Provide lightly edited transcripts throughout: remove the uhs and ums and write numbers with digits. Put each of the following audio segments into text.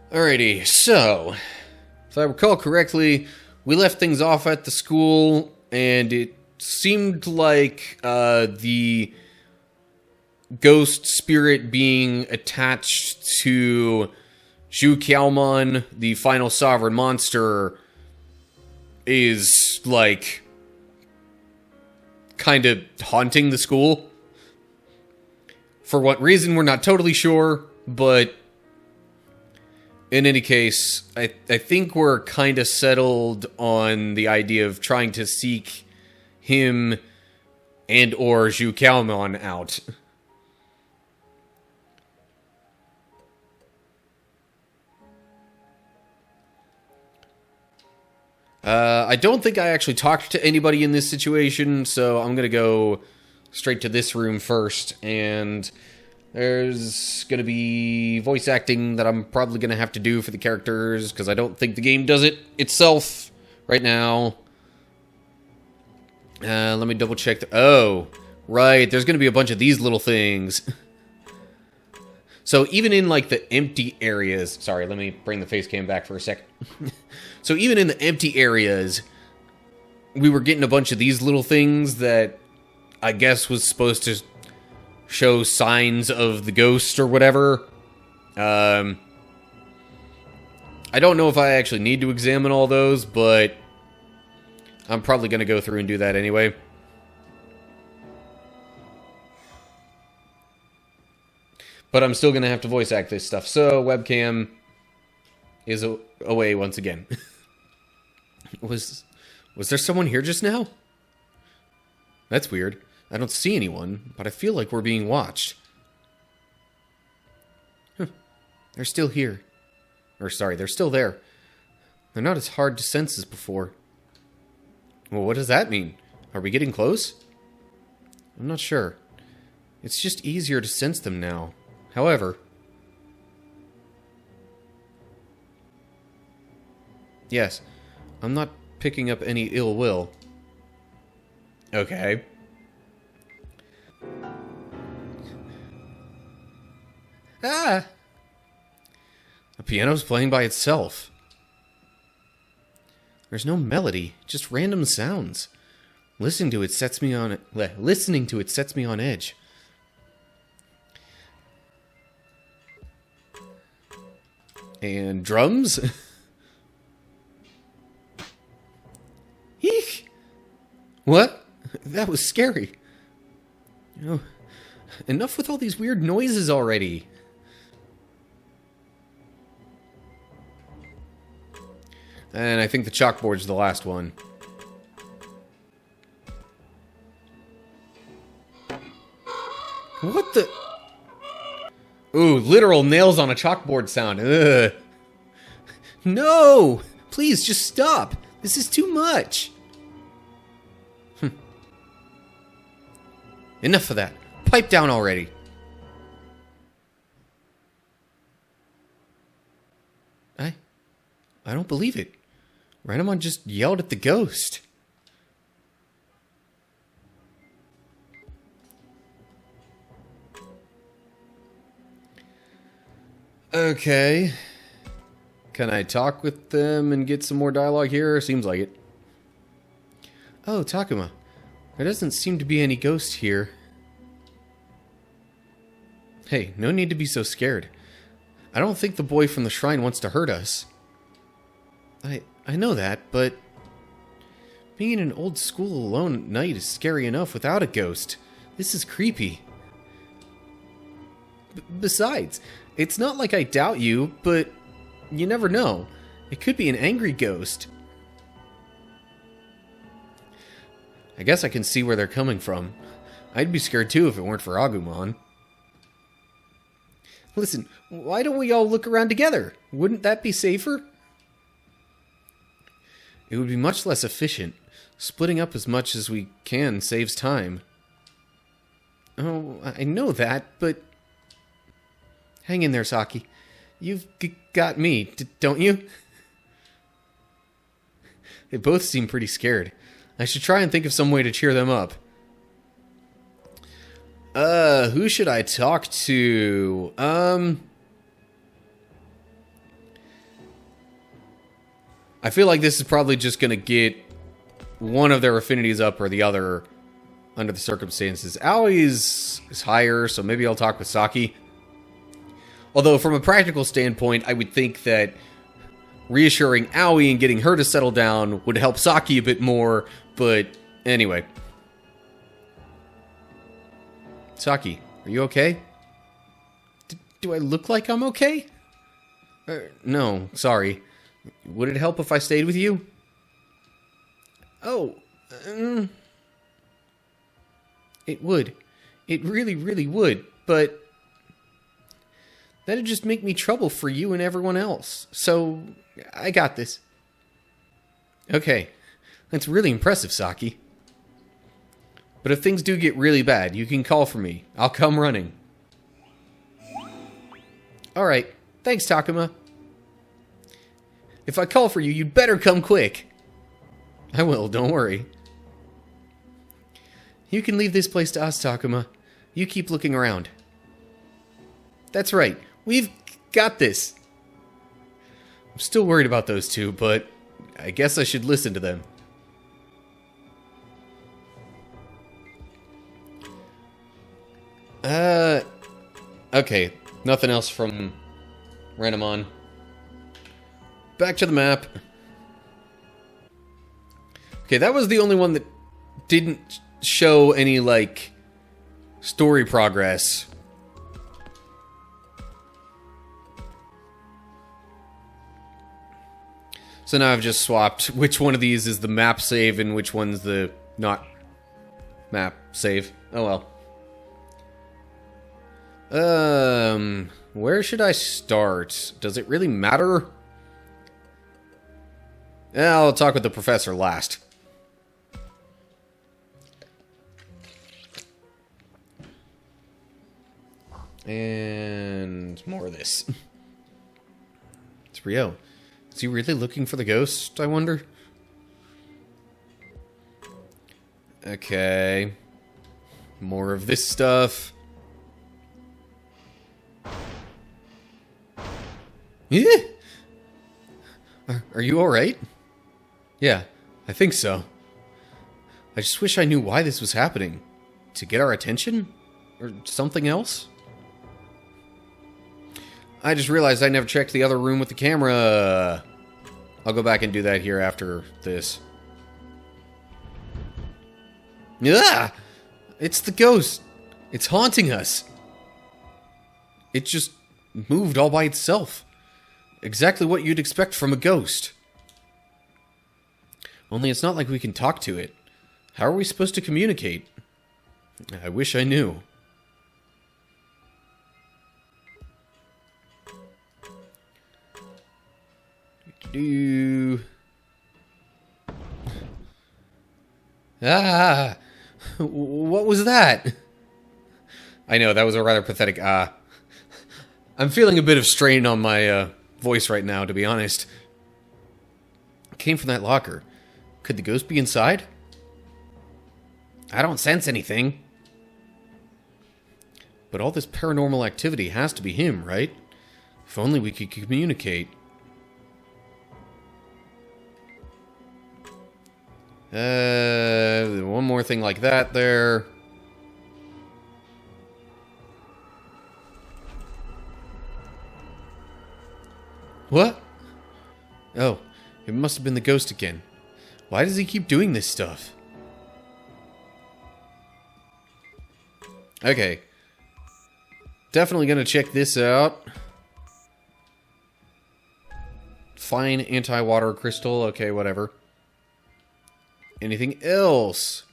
Alrighty, so, if I recall correctly, we left things off at the school, and it seemed like the ghost spirit being attached to Zhu Kiaomon, the final sovereign monster, is, like, kind of haunting the school. For what reason, we're not totally sure, but in any case, I think we're kind of settled on the idea of trying to seek him and or Zhu Kiaomon out. I don't think I actually talked to anybody in this situation, so I'm gonna go straight to this room first, and there's gonna be voice acting that I'm probably gonna have to do for the characters, because I don't think the game does it itself right now. Let me double check. Oh, right, there's gonna be a bunch of these little things. So even in, like, the empty areas... Sorry, let me bring the face cam back for a sec. So even in the empty areas, we were getting a bunch of these little things that I guess was supposed to show signs of the ghost or whatever. I don't know if I actually need to examine all those, but I'm probably going to go through and do that anyway. But I'm still going to have to voice act this stuff. So, webcam is away once again. Was there someone here just now? That's weird. I don't see anyone, but I feel like we're being watched. Huh. They're still here. Or, sorry, they're still there. They're not as hard to sense as before. Well, what does that mean? Are we getting close? I'm not sure. It's just easier to sense them now. However... Yes, I'm not picking up any ill will. Okay. Ah! The piano's playing by itself. There's no melody, just random sounds. Listening to it sets me on edge. And drums? Eek! What? That was scary. You know, enough with all these weird noises already. And I think the chalkboard's the last one. What the... Ooh, literal nails on a chalkboard sound. Ugh. No! Please, just stop. This is too much. Enough of that. Pipe down already. I don't believe it. Renamon just yelled at the ghost. Okay. Can I talk with them and get some more dialogue here? Seems like it. Oh, Takuma. There doesn't seem to be any ghost here. Hey, no need to be so scared. I don't think the boy from the shrine wants to hurt us. I know that, but being in an old school alone at night is scary enough without a ghost. This is creepy. Besides, it's not like I doubt you, but you never know. It could be an angry ghost. I guess I can see where they're coming from. I'd be scared too if it weren't for Agumon. Listen, why don't we all look around together? Wouldn't that be safer? It would be much less efficient. Splitting up as much as we can saves time. Oh, I know that, but... Hang in there, Saki. You've got me, don't you? They both seem pretty scared. I should try and think of some way to cheer them up. Who should I talk to? I feel like this is probably just going to get one of their affinities up or the other under the circumstances. Aoi is higher, so maybe I'll talk with Saki. Although, from a practical standpoint, I would think that reassuring Aoi and getting her to settle down would help Saki a bit more, but anyway. Saki, are you okay? Do I look like I'm okay? No, sorry. Would it help if I stayed with you? Oh, it would. It really, really would, but that'd just make me trouble for you and everyone else. So, I got this. Okay, that's really impressive, Saki. But if things do get really bad, you can call for me. I'll come running. Alright, thanks, Takuma. If I call for you, you'd better come quick. I will, don't worry. You can leave this place to us, Takuma. You keep looking around. That's right, we've got this. I'm still worried about those two, but I guess I should listen to them. Okay, nothing else from Renamon. Back to the map. Okay, that was the only one that didn't show any, like, story progress. So now I've just swapped which one of these is the map save and which one's the not map save. Oh well. Where should I start? Does it really matter? Yeah, I'll talk with the professor last. And more of this. It's Rio. Is he really looking for the ghost, I wonder? Okay. More of this stuff. Yeah. Are you alright? Yeah, I think so. I just wish I knew why this was happening. To get our attention? Or something else? I just realized I never checked the other room with the camera. I'll go back and do that here after this. Yeah, it's the ghost. It's haunting us. It just moved all by itself. Exactly what you'd expect from a ghost. Only it's not like we can talk to it. How are we supposed to communicate? I wish I knew. Ah! What was that? I know, that was a rather pathetic ah. I'm feeling a bit of strain on my voice right now, to be honest. It came from that locker. Could the ghost be inside? I don't sense anything. But all this paranormal activity has to be him, right? If only we could communicate. One more thing like that there. What? Oh, it must have been the ghost again. Why does he keep doing this stuff? Okay. Definitely gonna check this out. Fine anti-water crystal. Okay, whatever. Anything else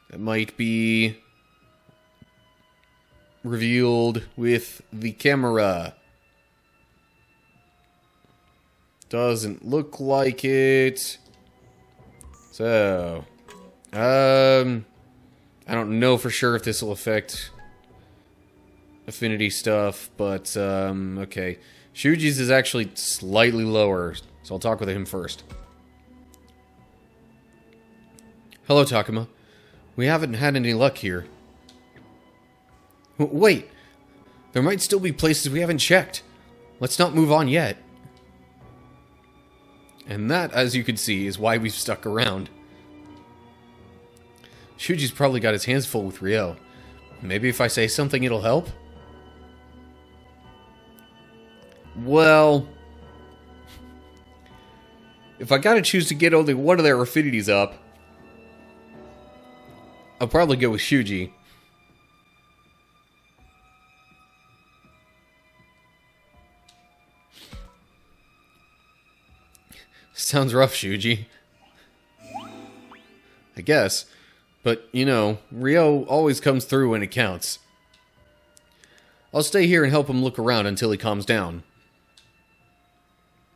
that might be revealed with the camera? Doesn't look like it. So, I don't know for sure if this will affect affinity stuff, but, okay. Shuji's is actually slightly lower, so I'll talk with him first. Hello, Takuma. We haven't had any luck here. Wait! There might still be places we haven't checked. Let's not move on yet. And that, as you can see, is why we've stuck around. Shuji's probably got his hands full with Ryo. Maybe if I say something, it'll help? Well, if I gotta choose to get only one of their affinities up, I'll probably go with Shuji. Sounds rough, Shuji. I guess. But, you know, Ryo always comes through when it counts. I'll stay here and help him look around until he calms down.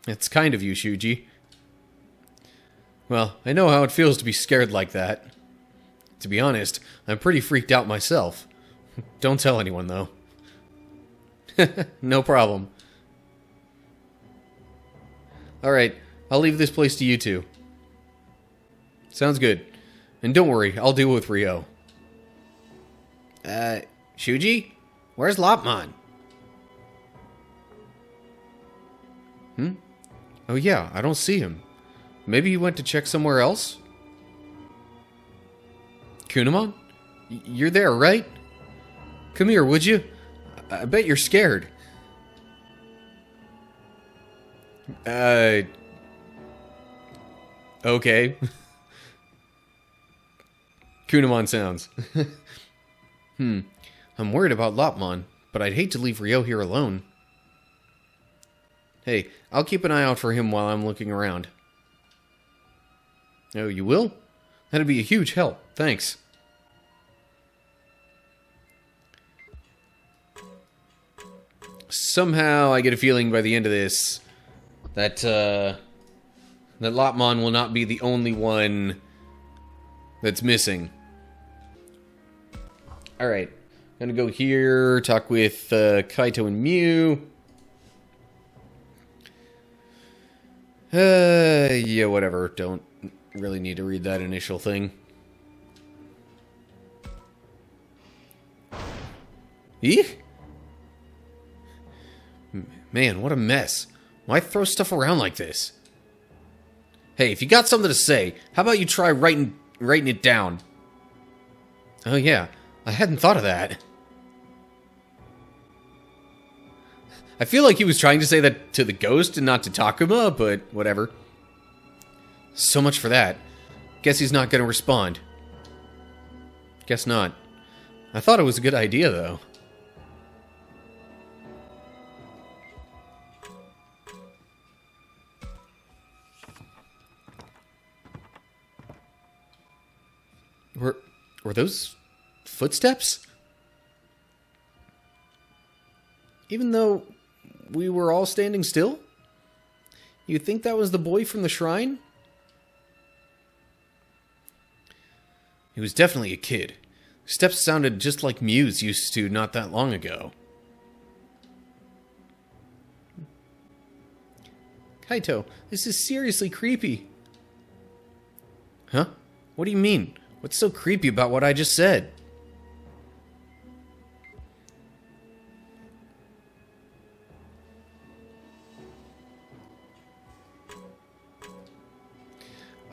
It's kind of you, Shuji. Well, I know how it feels to be scared like that. To be honest, I'm pretty freaked out myself. Don't tell anyone, though. No problem. Alright, I'll leave this place to you two. Sounds good. And don't worry, I'll deal with Ryo. Shuji? Where's Lopmon? Oh yeah, I don't see him. Maybe he went to check somewhere else? Kunamon? You're there, right? Come here, would you? I bet you're scared. Okay. Kunamon sounds. I'm worried about Lopmon, but I'd hate to leave Ryo here alone. Hey, I'll keep an eye out for him while I'm looking around. Oh, you will? That'd be a huge help. Thanks. Somehow I get a feeling by the end of this that that Lopmon will not be the only one that's missing. Alright. Gonna go here, talk with Kaito and Mew. Yeah, whatever. Don't really need to read that initial thing. Eek! Man, what a mess. Why throw stuff around like this? Hey, if you got something to say, how about you try writing it down? Oh yeah, I hadn't thought of that. I feel like he was trying to say that to the ghost and not to Takuma, but whatever. So much for that. Guess he's not going to respond. Guess not. I thought it was a good idea, though. Were those footsteps? Even though we were all standing still? You think that was the boy from the shrine? He was definitely a kid. Steps sounded just like Mew's used to not that long ago. Kaito, this is seriously creepy. Huh? What do you mean? What's so creepy about what I just said?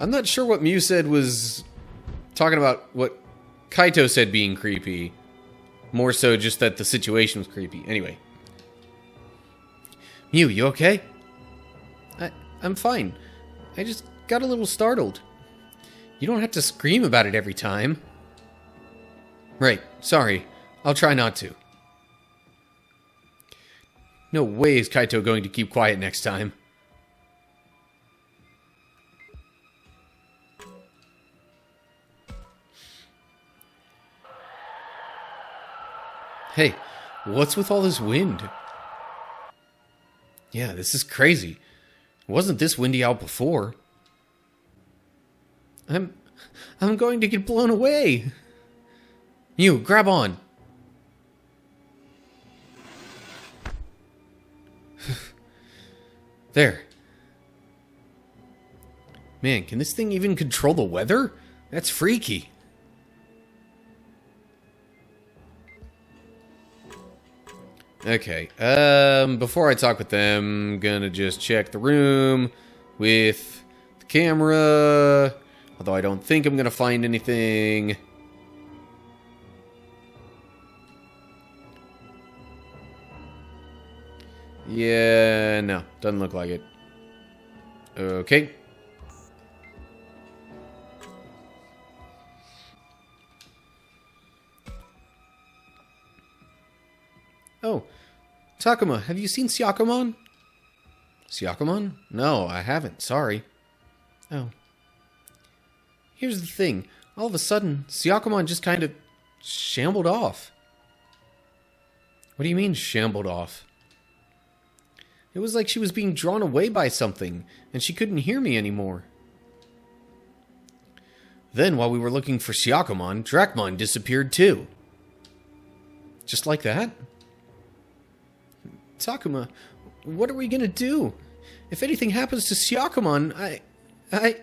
I'm not sure what Mew said was talking about what Kaito said being creepy. More so just that the situation was creepy. Anyway. Mew, you okay? I'm fine. I just got a little startled. You don't have to scream about it every time. Right, sorry. I'll try not to. No way is Kaito going to keep quiet next time. Hey, what's with all this wind? Yeah, this is crazy. It wasn't this windy out before. I'm going to get blown away. You, grab on. There. Man, can this thing even control the weather? That's freaky. Okay, before I talk with them, I'm gonna just check the room, with the camera. Although I don't think I'm going to find anything. Yeah, no. Doesn't look like it. Okay. Oh, Takuma, have you seen Syakomon? Syakomon? No, I haven't. Sorry. Oh. Here's the thing. All of a sudden, Syakomon just kind of shambled off. What do you mean, shambled off? It was like she was being drawn away by something, and she couldn't hear me anymore. Then, while we were looking for Syakomon, Dracmon disappeared too. Just like that? Takuma, what are we gonna do? If anything happens to Syakomon, I'm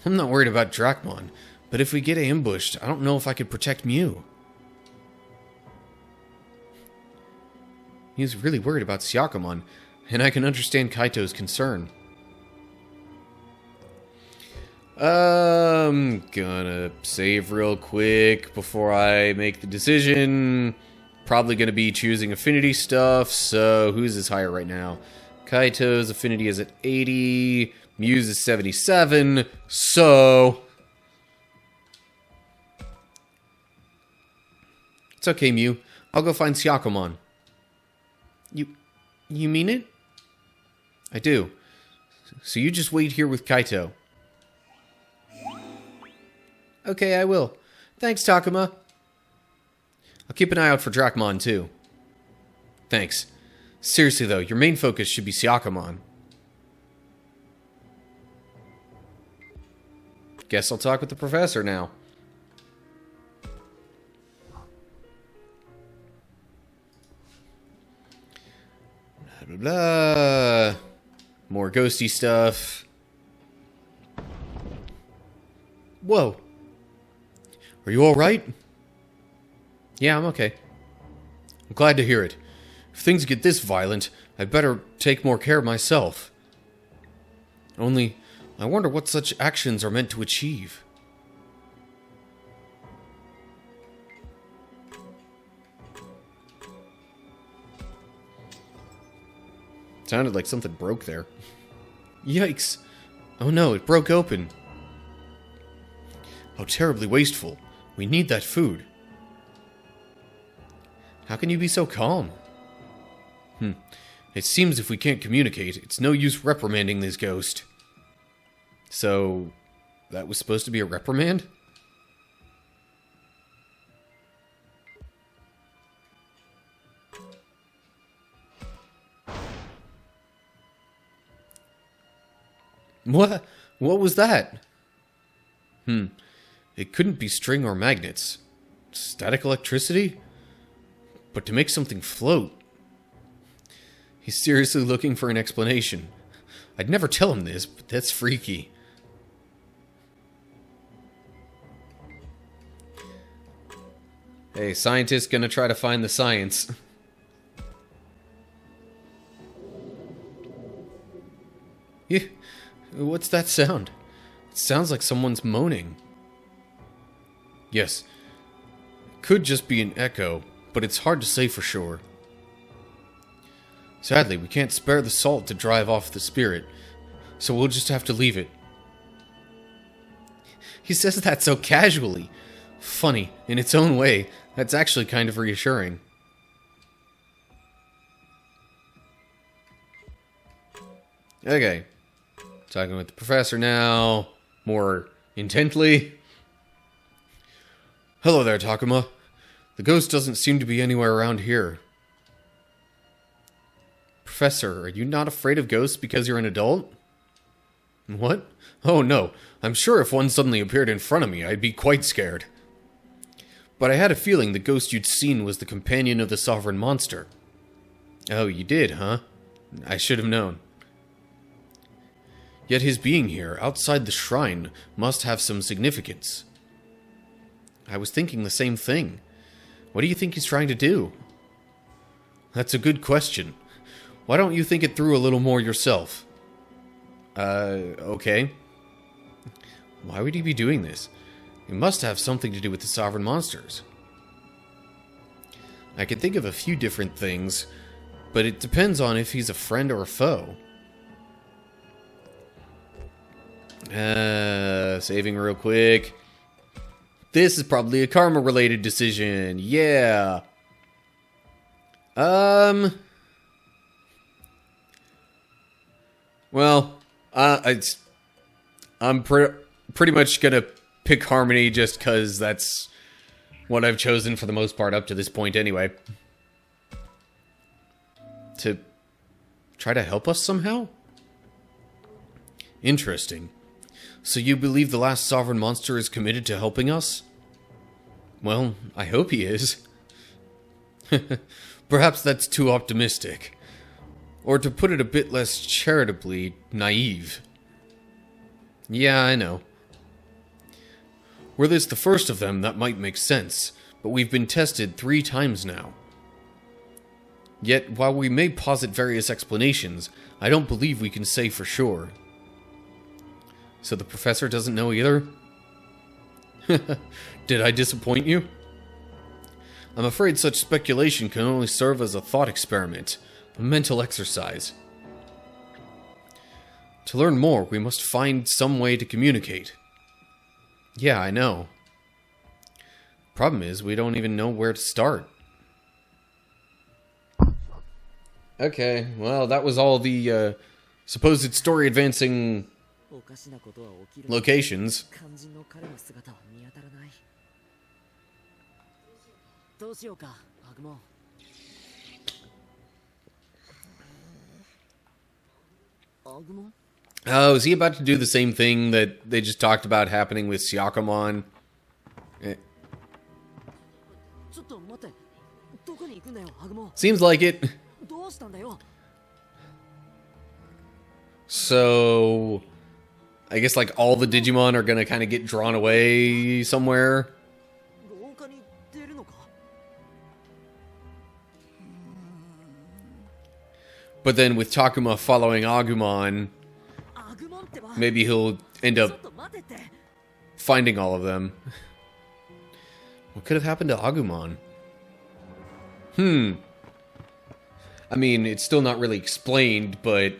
not worried about Dracmon, but if we get ambushed, I don't know if I could protect Mew. He's really worried about Syakomon, and I can understand Kaito's concern. I'm gonna save real quick before I make the decision. Probably gonna be choosing affinity stuff, so whose is higher right now? Kaito's affinity is at 80, Mew's is 77, so... It's okay, Mew. I'll go find Syakomon. You mean it? I do. So you just wait here with Kaito. Okay, I will. Thanks, Takuma. I'll keep an eye out for Dracmon, too. Thanks. Seriously, though, your main focus should be Syakomon. Guess I'll talk with the professor now. Blah, blah, blah. More ghosty stuff. Whoa. Are you alright? Yeah, I'm okay. I'm glad to hear it. If things get this violent, I'd better take more care of myself. Only, I wonder what such actions are meant to achieve. Sounded like something broke there. Yikes. Oh no, it broke open. How terribly wasteful. We need that food. How can you be so calm? It seems if we can't communicate, it's no use reprimanding this ghost. So, that was supposed to be a reprimand? What? What was that? It couldn't be string or magnets. Static electricity? But to make something float... He's seriously looking for an explanation. I'd never tell him this, but that's freaky. Hey, scientist gonna try to find the science. Yeah, what's that sound? It sounds like someone's moaning. Yes, it could just be an echo, but it's hard to say for sure. Sadly, we can't spare the salt to drive off the spirit, so we'll just have to leave it. He says that so casually. Funny, in its own way, that's actually kind of reassuring. Okay. Talking with the professor now, more intently. Hello there, Takuma. The ghost doesn't seem to be anywhere around here. Professor, are you not afraid of ghosts because you're an adult? What? Oh no, I'm sure if one suddenly appeared in front of me, I'd be quite scared. But I had a feeling the ghost you'd seen was the companion of the sovereign monster. Oh, you did, huh? I should have known. Yet his being here, outside the shrine, must have some significance. I was thinking the same thing. What do you think he's trying to do? That's a good question. Why don't you think it through a little more yourself? Okay. Why would he be doing this? It must have something to do with the sovereign monsters. I can think of a few different things, but it depends on if he's a friend or a foe. Saving real quick. This is probably a karma-related decision. Yeah. Well, I'm pretty much gonna pick Harmony just because that's what I've chosen for the most part up to this point anyway. To try to help us somehow? Interesting. So you believe the last sovereign monster is committed to helping us? Well, I hope he is. Perhaps that's too optimistic. Or to put it a bit less charitably, naive. Yeah, I know. Were this the first of them, that might make sense, but we've been tested 3 times now. Yet, while we may posit various explanations, I don't believe we can say for sure. So the professor doesn't know either? Did I disappoint you? I'm afraid such speculation can only serve as a thought experiment, a mental exercise. To learn more, we must find some way to communicate. Yeah, I know. Problem is, we don't even know where to start. Okay, well, that was all the supposed story-advancing locations. Oh, is he about to do the same thing that they just talked about happening with Syakomon? Seems like it. So, I guess like all the Digimon are gonna kind of get drawn away somewhere. But then with Takuma following Agumon, maybe he'll end up finding all of them. What could have happened to Agumon? I mean, it's still not really explained, but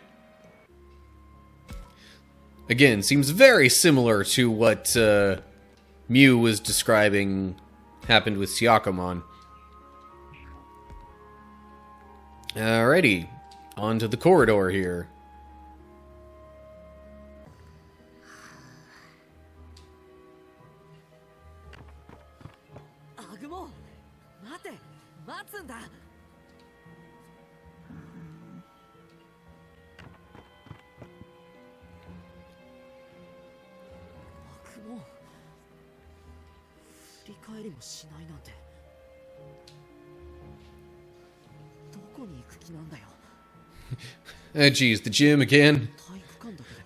again, seems very similar to what Mew was describing happened with Syakomon. Alrighty, on to the corridor here. Geez, the gym again?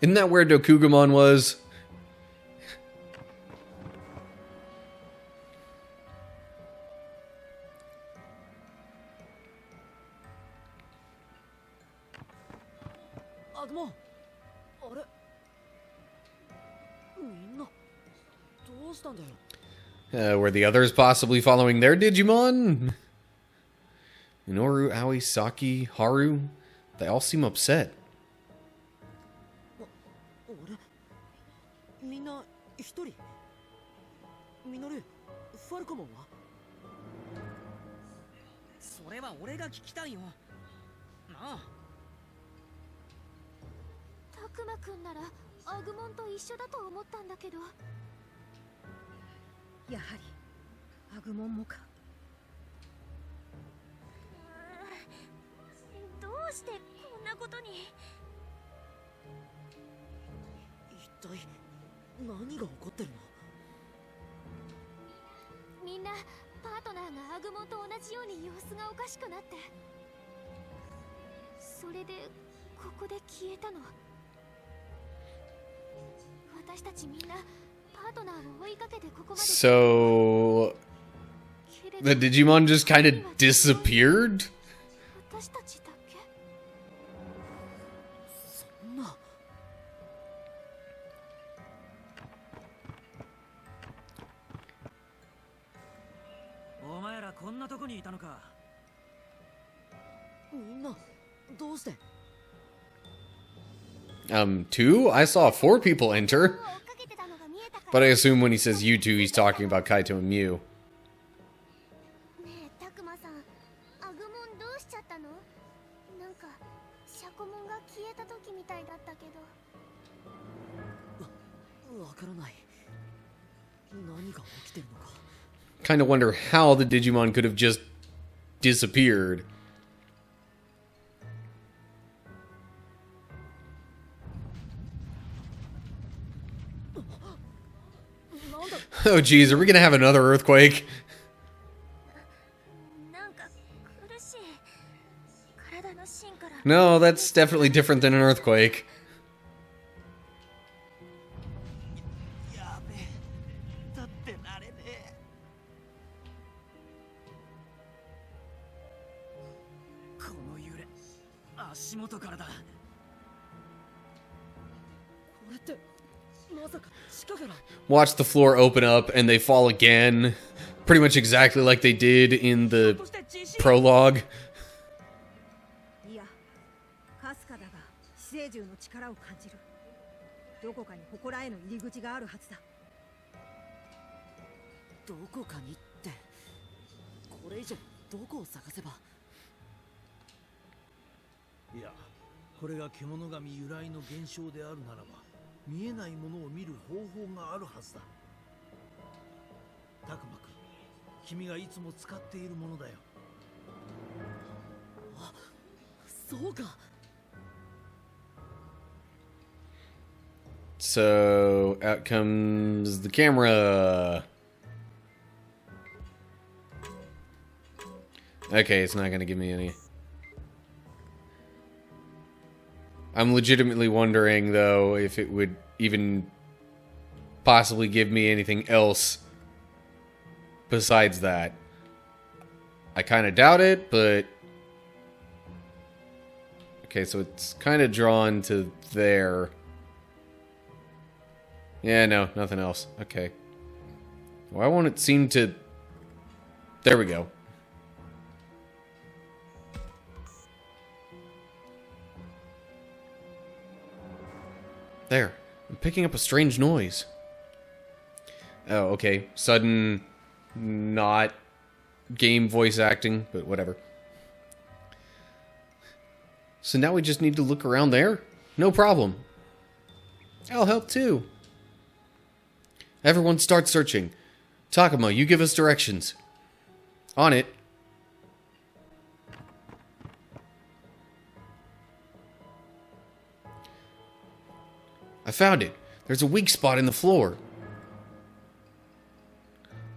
Isn't that where Dokugumon was? Were the others possibly following their Digimon? Minoru, Aoi, Saki, Haru, they all seem upset. So the Digimon just kind of disappeared? Two? I saw 4 people enter. But I assume when he says you two, he's talking about Kaito and Mew. Kind of wonder how the Digimon could have just disappeared. Oh geez, are we gonna have another earthquake? No, that's definitely different than an earthquake. Watch the floor open up and they fall again. Pretty much exactly like they did in the prologue. So, out comes the camera. Okay, it's not gonna give me any. I'm legitimately wondering, though, if it would even possibly give me anything else besides that. I kind of doubt it, but... Okay, so it's kind of drawn to there. Yeah, no, nothing else. Okay. Why won't it seem to... There we go. There. I'm picking up a strange noise. Oh, okay. Sudden... not... game voice acting, but whatever. So now we just need to look around there? No problem. I'll help too. Everyone start searching. Takuma, you give us directions. On it. I found it. There's a weak spot in the floor.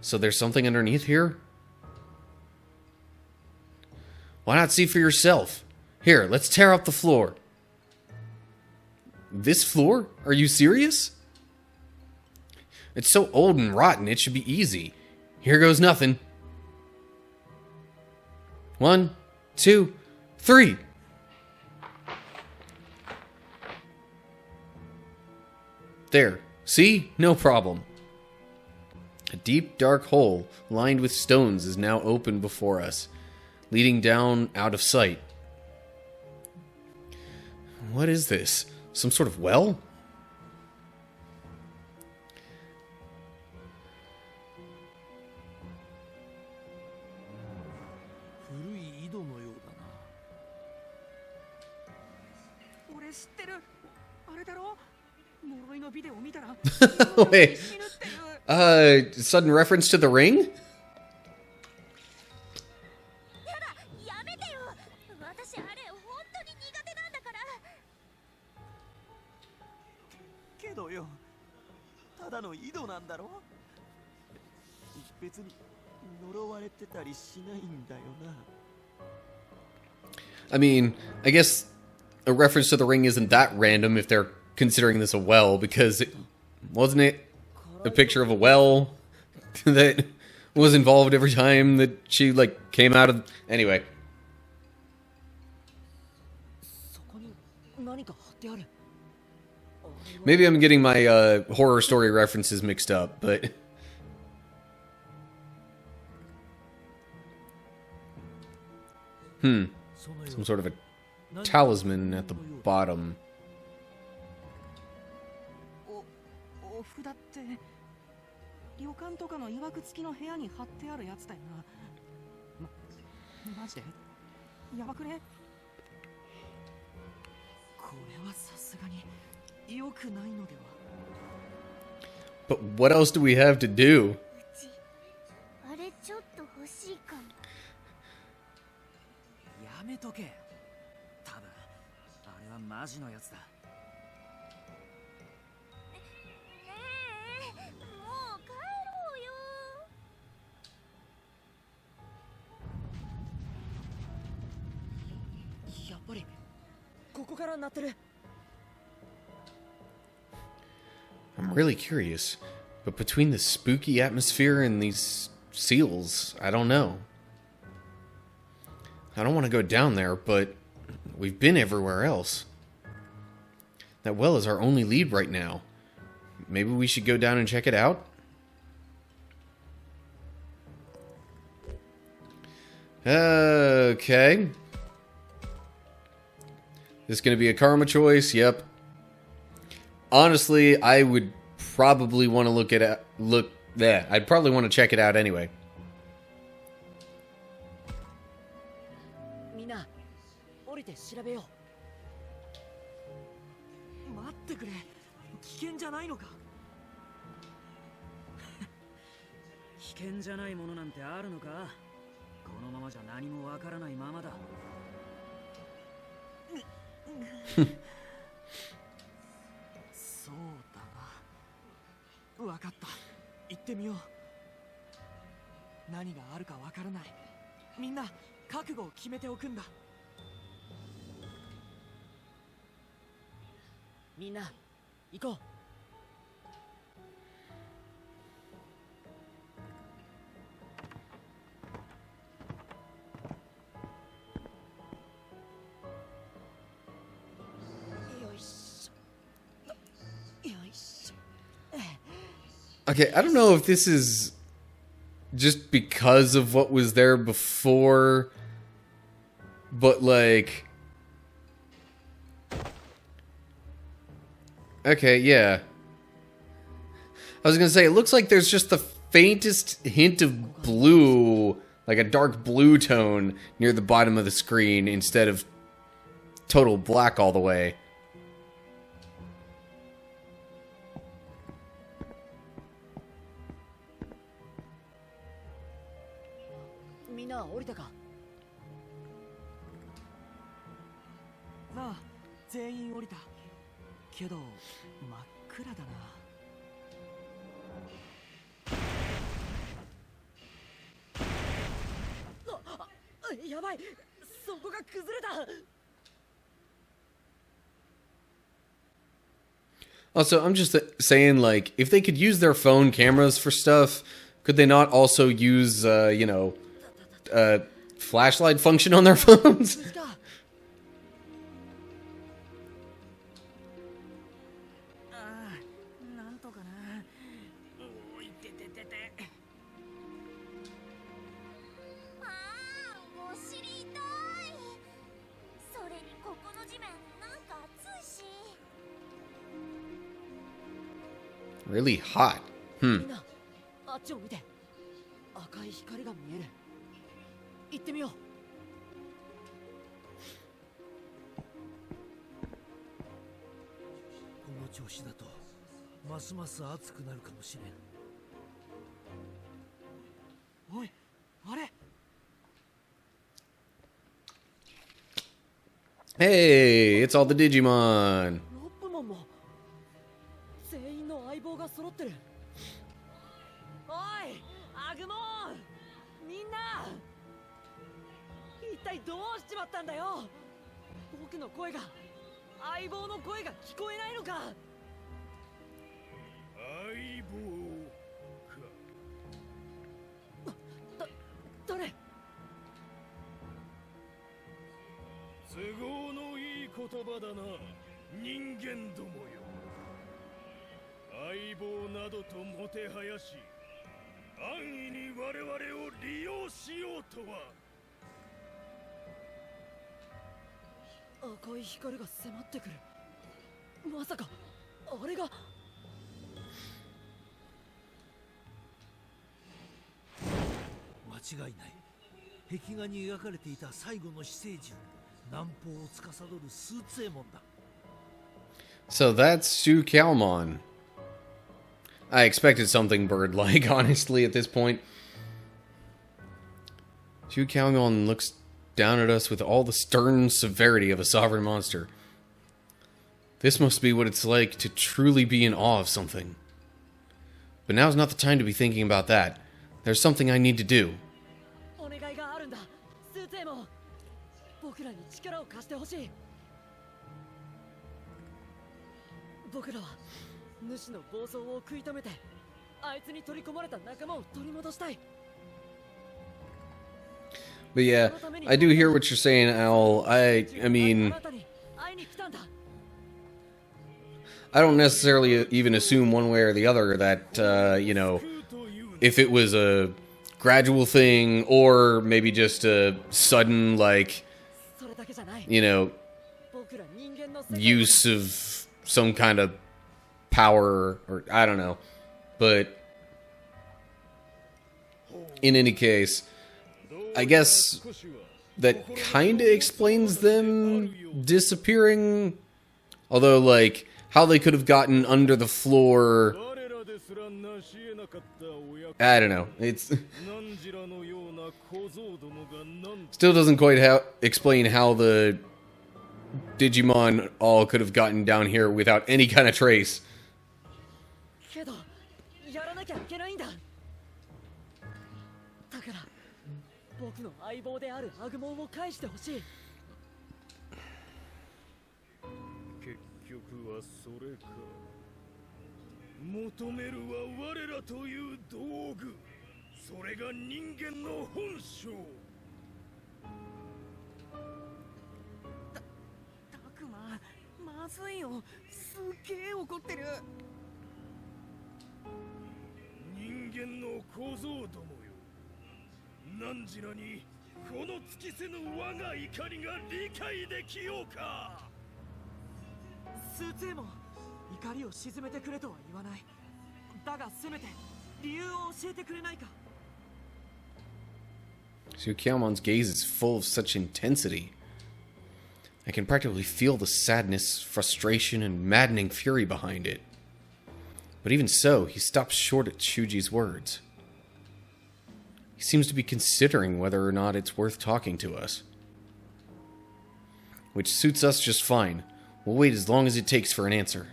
So there's something underneath here? Why not see for yourself? Here, let's tear up the floor. This floor? Are you serious? It's so old and rotten, it should be easy. Here goes nothing. 1, 2, 3. There. See? No problem. A deep, dark hole lined with stones is now open before us, leading down out of sight. What is this? Some sort of well? Wait. Sudden reference to The Ring? I mean, I guess a reference to The Ring isn't that random if they're considering this a well, because wasn't it a picture of a well that was involved every time that she, like, came out of... Anyway. Maybe I'm getting my horror story references mixed up, but... Some sort of a talisman at the bottom. お札って旅館とかの曰く付きの部屋に貼ってあるやつだよな。マジでやばくね？これはさすがに良くないのでは？ But what else do we have to do? あれちょっと欲しいかも。やめとけ。多分あれはマジのやつだ。もう帰ろうよ。やっぱりここから鳴ってる。 I'm really curious, but between the spooky atmosphere and these seals, I don't know. I don't want to go down there, but we've been everywhere else. That well is our only lead right now. Maybe we should go down and check it out? Okay. This is going to be a karma choice? Yep. Honestly, I would probably want to I'd probably want to check it out anyway. みんな降りて調べよう。待ってくれ。危険じゃないのか？危険じゃないものなんてあるのか？このままじゃ何もわからないままだ。そうだな。わかった。行ってみよう。何があるかわからない。みんな覚悟を決めておくんだ。みんな行こう。Okay, I don't know if this is just because of what was there before, but like... Okay, yeah. I was gonna say, it looks like there's just the faintest hint of blue, like a dark blue tone, near the bottom of the screen instead of total black all the way. みんな降りたか？ああ、全員降りた。けど真っ暗だな。やばい、そこが崩れた。 Also, I'm just saying, like, if they could use their phone cameras for stuff, could they not also use, you know, flashlight function on their phones? お尻痛い。それにここの地面なんか暑いし。 Really hot. みんなあっちを見て。赤い光が見える。行ってみよう。この調子だとますます暑くなるかもしれん。おい、あれ。 Hey, it's all the Digimon. ロップモンも全員の相棒が揃ってる。おい、アグモン、みんな一体どうしちまったんだよ。僕の声が、相棒の声が聞こえないのか。相棒か。誰？都合のいい言葉だな、人間どもよ。相棒などともてはやし、安易に我々を利用しようとは。赤い光が迫ってくる。まさかあれが。間違いない。壁画に描かれていた最後の死生獣、南方を司るスーツエモンだ。 So that's Shu Kalmon. I expected something bird-like, honestly, at this point. Shu Kalmon looks down at us with all the stern severity of a sovereign monster. This must be what it's like to truly be in awe of something. But now's not the time to be thinking about that. There's something I need to do. お願いがあるんだ、スーツエモン。僕らに力を貸してほしい。僕らは主の暴走を食い止めて、あいつに取り込まれた仲間を取り戻したい。 But yeah, I do hear what you're saying, Owl. I mean, I don't necessarily even assume one way or the other that, you know, if it was a gradual thing or maybe just a sudden, like, you know, use of some kind of power, or I don't know. But in any case, I guess that kind of explains them disappearing. Although, like, how they could have gotten under the floor, I don't know. It's still doesn't quite explain how the Digimon all could have gotten down here without any kind of trace. けどやらなきゃいけないんだ。だから僕の相棒であるアグモンを返してほしい。結局はそれか。求めるは我らという道具。それが人間の本性。たくまずいよ。すっげえ怒ってる。人間の小僧どもよ。何時らにこの尽きせぬ我が怒りが理解できようか。スーツエモン、怒りを鎮めてくれとは言わない。だがせめて理由を教えてくれないか。Tsukiyamon's gaze is full of such intensity. I can practically feel the sadness, frustration, and maddening fury behind it. But even so, he stops short at Shuji's words. He seems to be considering whether or not it's worth talking to us. Which suits us just fine. We'll wait as long as it takes for an answer.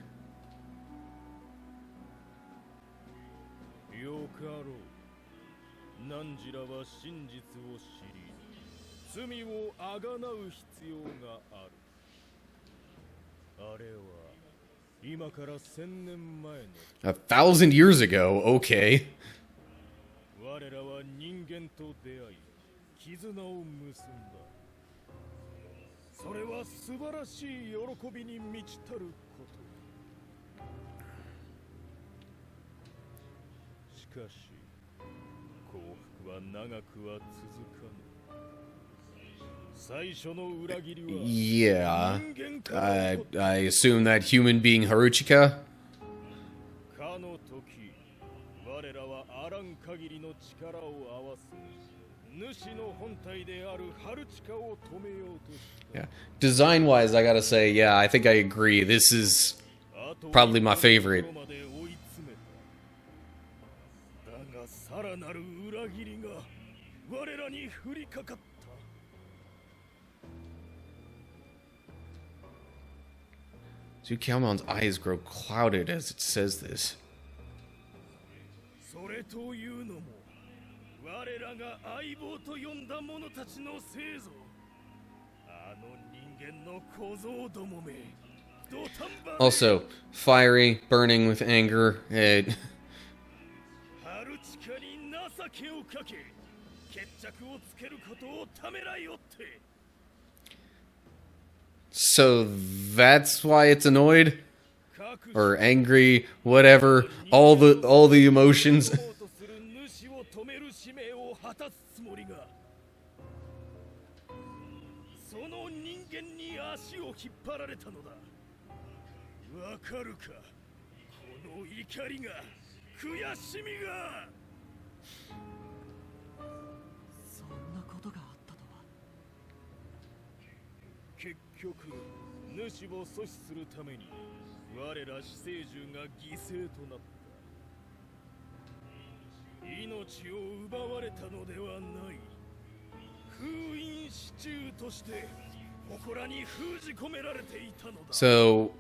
よかろう。汝らは真実を知り、罪をあがなう必要がある。あれは今から1000年前の 1,000 years ago, okay. 我らは人間と出会い、絆を結んだ。それは素晴らしい喜びに満ちたること。しかし、幸福は長くは続かぬ。最初の裏切りは Yeah. 人間から I assume that human being Haruchika? かの時、我らはあらん限りの力を合わせ、主の本体であるハルチカを止めようとした。 Yeah. Design-wise, I gotta say, yeah, I think I agree. This is probably my favorite. だがさらなる裏切りが我らに降りかかった。 Tsukiyamon's eyes grow clouded as it says this. それというのも我らが相棒と呼んだ者たちのせいぞ。あの人間の小僧どもめ。土壇場で Also, fiery, burning with anger. ハルチカに情けをかけ、決着をつけることをためらいおって。 So that's why it's annoyed? Or angry, whatever. All the emotions. 主を止める使命を果たすつもりが、その人間に足を引っ張られたのだ。わかるか、この怒りが、悔しみが。そんなことがあったとは。結局主を阻止するために我ら死生獣が犠牲となった。命を奪われたのではない。封印支柱として祠に封じ込められていたのだ。 So,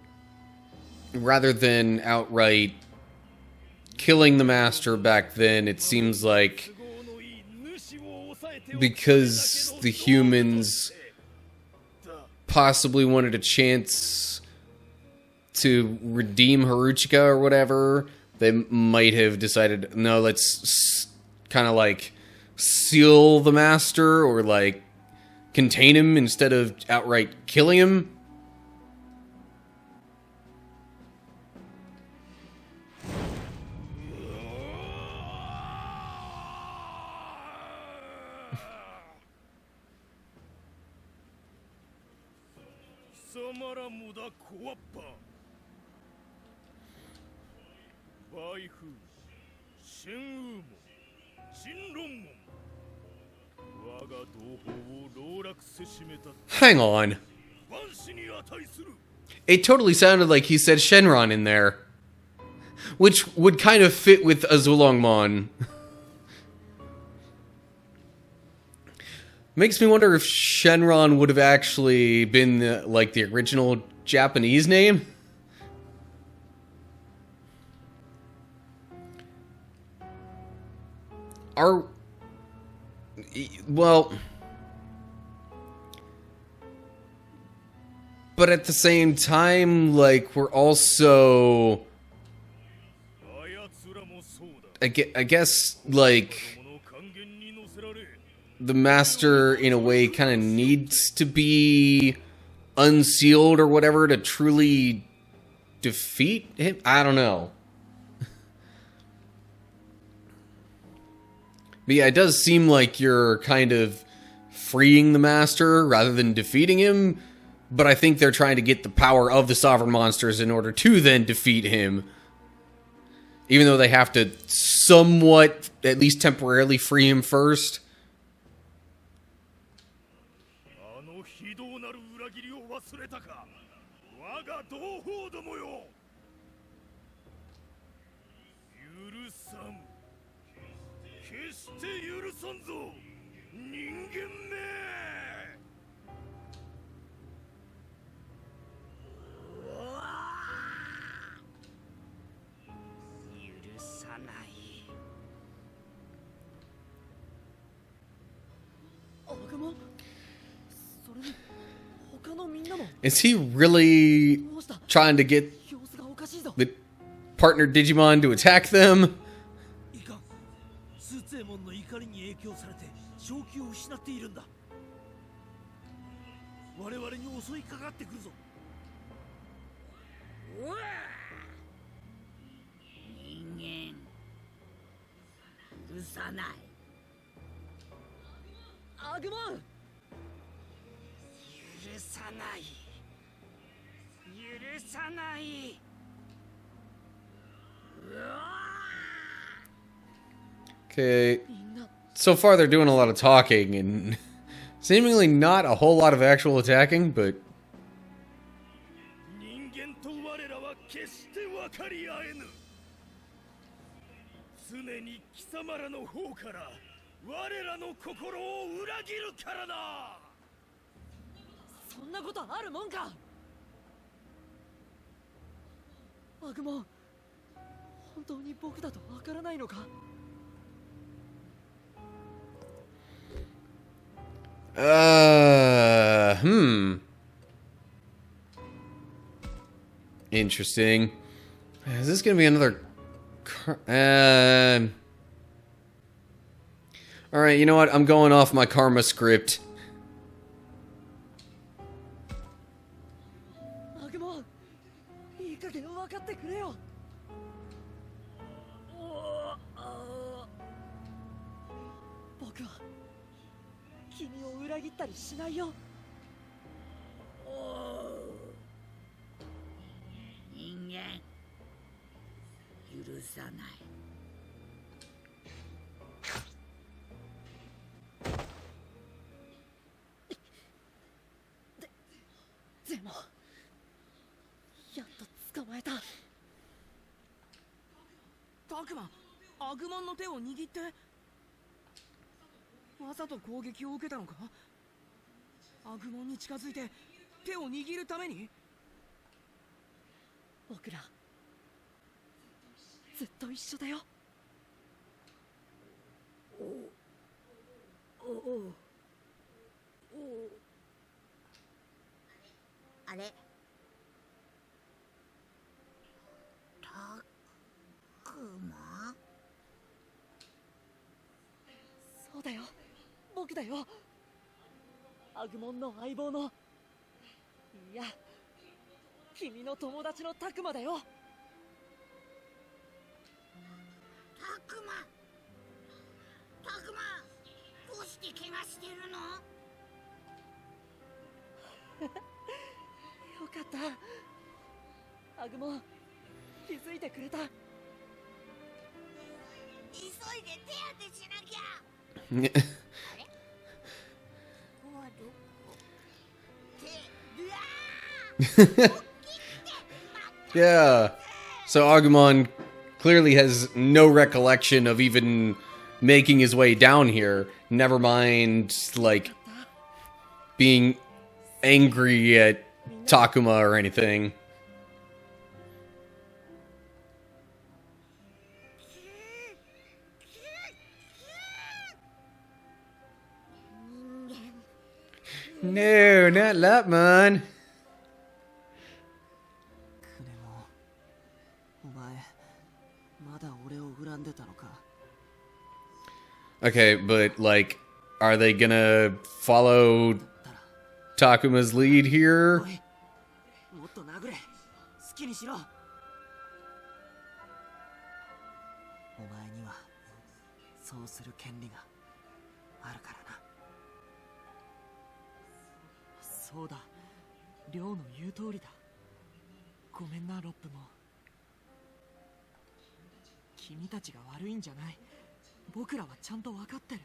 rather than outright killing the master back then, it seems like because the humans possibly wanted a chance to redeem Haruchika or whatever, they might have decided, no, let's kind of like seal the master or like contain him instead of outright killing him. Hang on. It totally sounded like he said Shenron in there. Which would kind of fit with Azulongmon. Makes me wonder if Shenron would have actually been like the original Japanese name. Well, but at the same time, like, we're also, I guess, like, the master, in a way, kind of needs to be unsealed or whatever to truly defeat him? I don't know. But yeah, it does seem like you're kind of freeing the master rather than defeating him. But I think they're trying to get the power of the sovereign monsters in order to then defeat him. Even though they have to somewhat, at least temporarily, free him first. Is he really trying to get the partner Digimon to attack them? いかん。スーツエモンの怒りに影響されて正気を失っているんだ。我々に襲いかかってくるぞ。人間許さない。アグモン許さない。許さない。 Okay, so far they're doing a lot of talking and seemingly not a whole lot of actual attacking, but... Interesting. Is this gonna be another... Alright, you know what? I'm going off my karma script. 人間許さない。でもやっと捕まえた。タクマ、アグモンの手を握ってわざと攻撃を受けたのか。アグモンに近づいて手を握るために。僕らずっと一緒だよ。あれたくまそうだよ、僕だよ。アグモンの相棒の、いや君の友達のタクマだよ。たくまどうして怪我してるの？よかった、アグモン気づいてくれた。急いで手当てしなきゃ。ねここはどこ？うわーYeah. So Agumon clearly has no recollection of even making his way down here. Never mind, like, being angry at Takuma or anything. 人間 No, not Lapmon. クネモン、お前まだ俺を恨んでたのか。 Okay, but, like, are they gonna follow Takuma's lead here? おい、もっと殴れ、好きにしろ。お前にはそうする権利があるからな。そうだ、リョウの言う通りだ。ごめんな、ロップも。君たちが悪いんじゃない。僕らはちゃんと分かってる。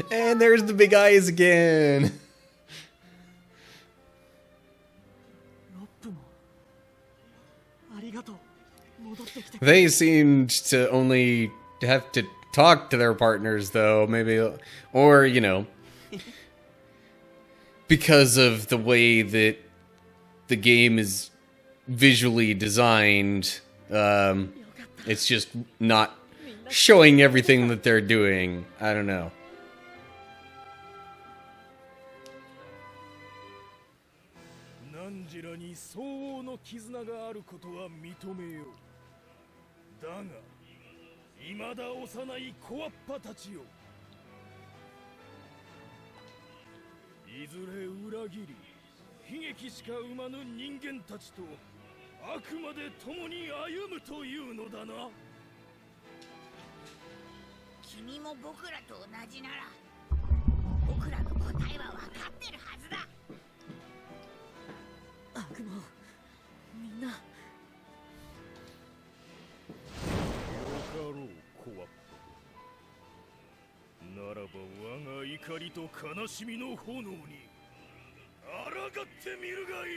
And there's the big eyes again. ロップもありがとう。戻ってきて。 They seemed to only have to talk to their partners, though, maybe, or, you know, because of the way that the game is visually designed, it's just not showing everything that they're doing. I don't know. 汝らに相応の絆があることは認めよう。だが未だ幼い小わっぱたちよ、いずれ裏切り悲劇しか生まぬ人間たちとあくまで共に歩むというのだな。君も僕らと同じなら僕らの答えは分かってるはずだ。アグモン、みんな。よかろう、小わっぱ。ならば我が怒りと悲しみの炎に抗ってみるがいい。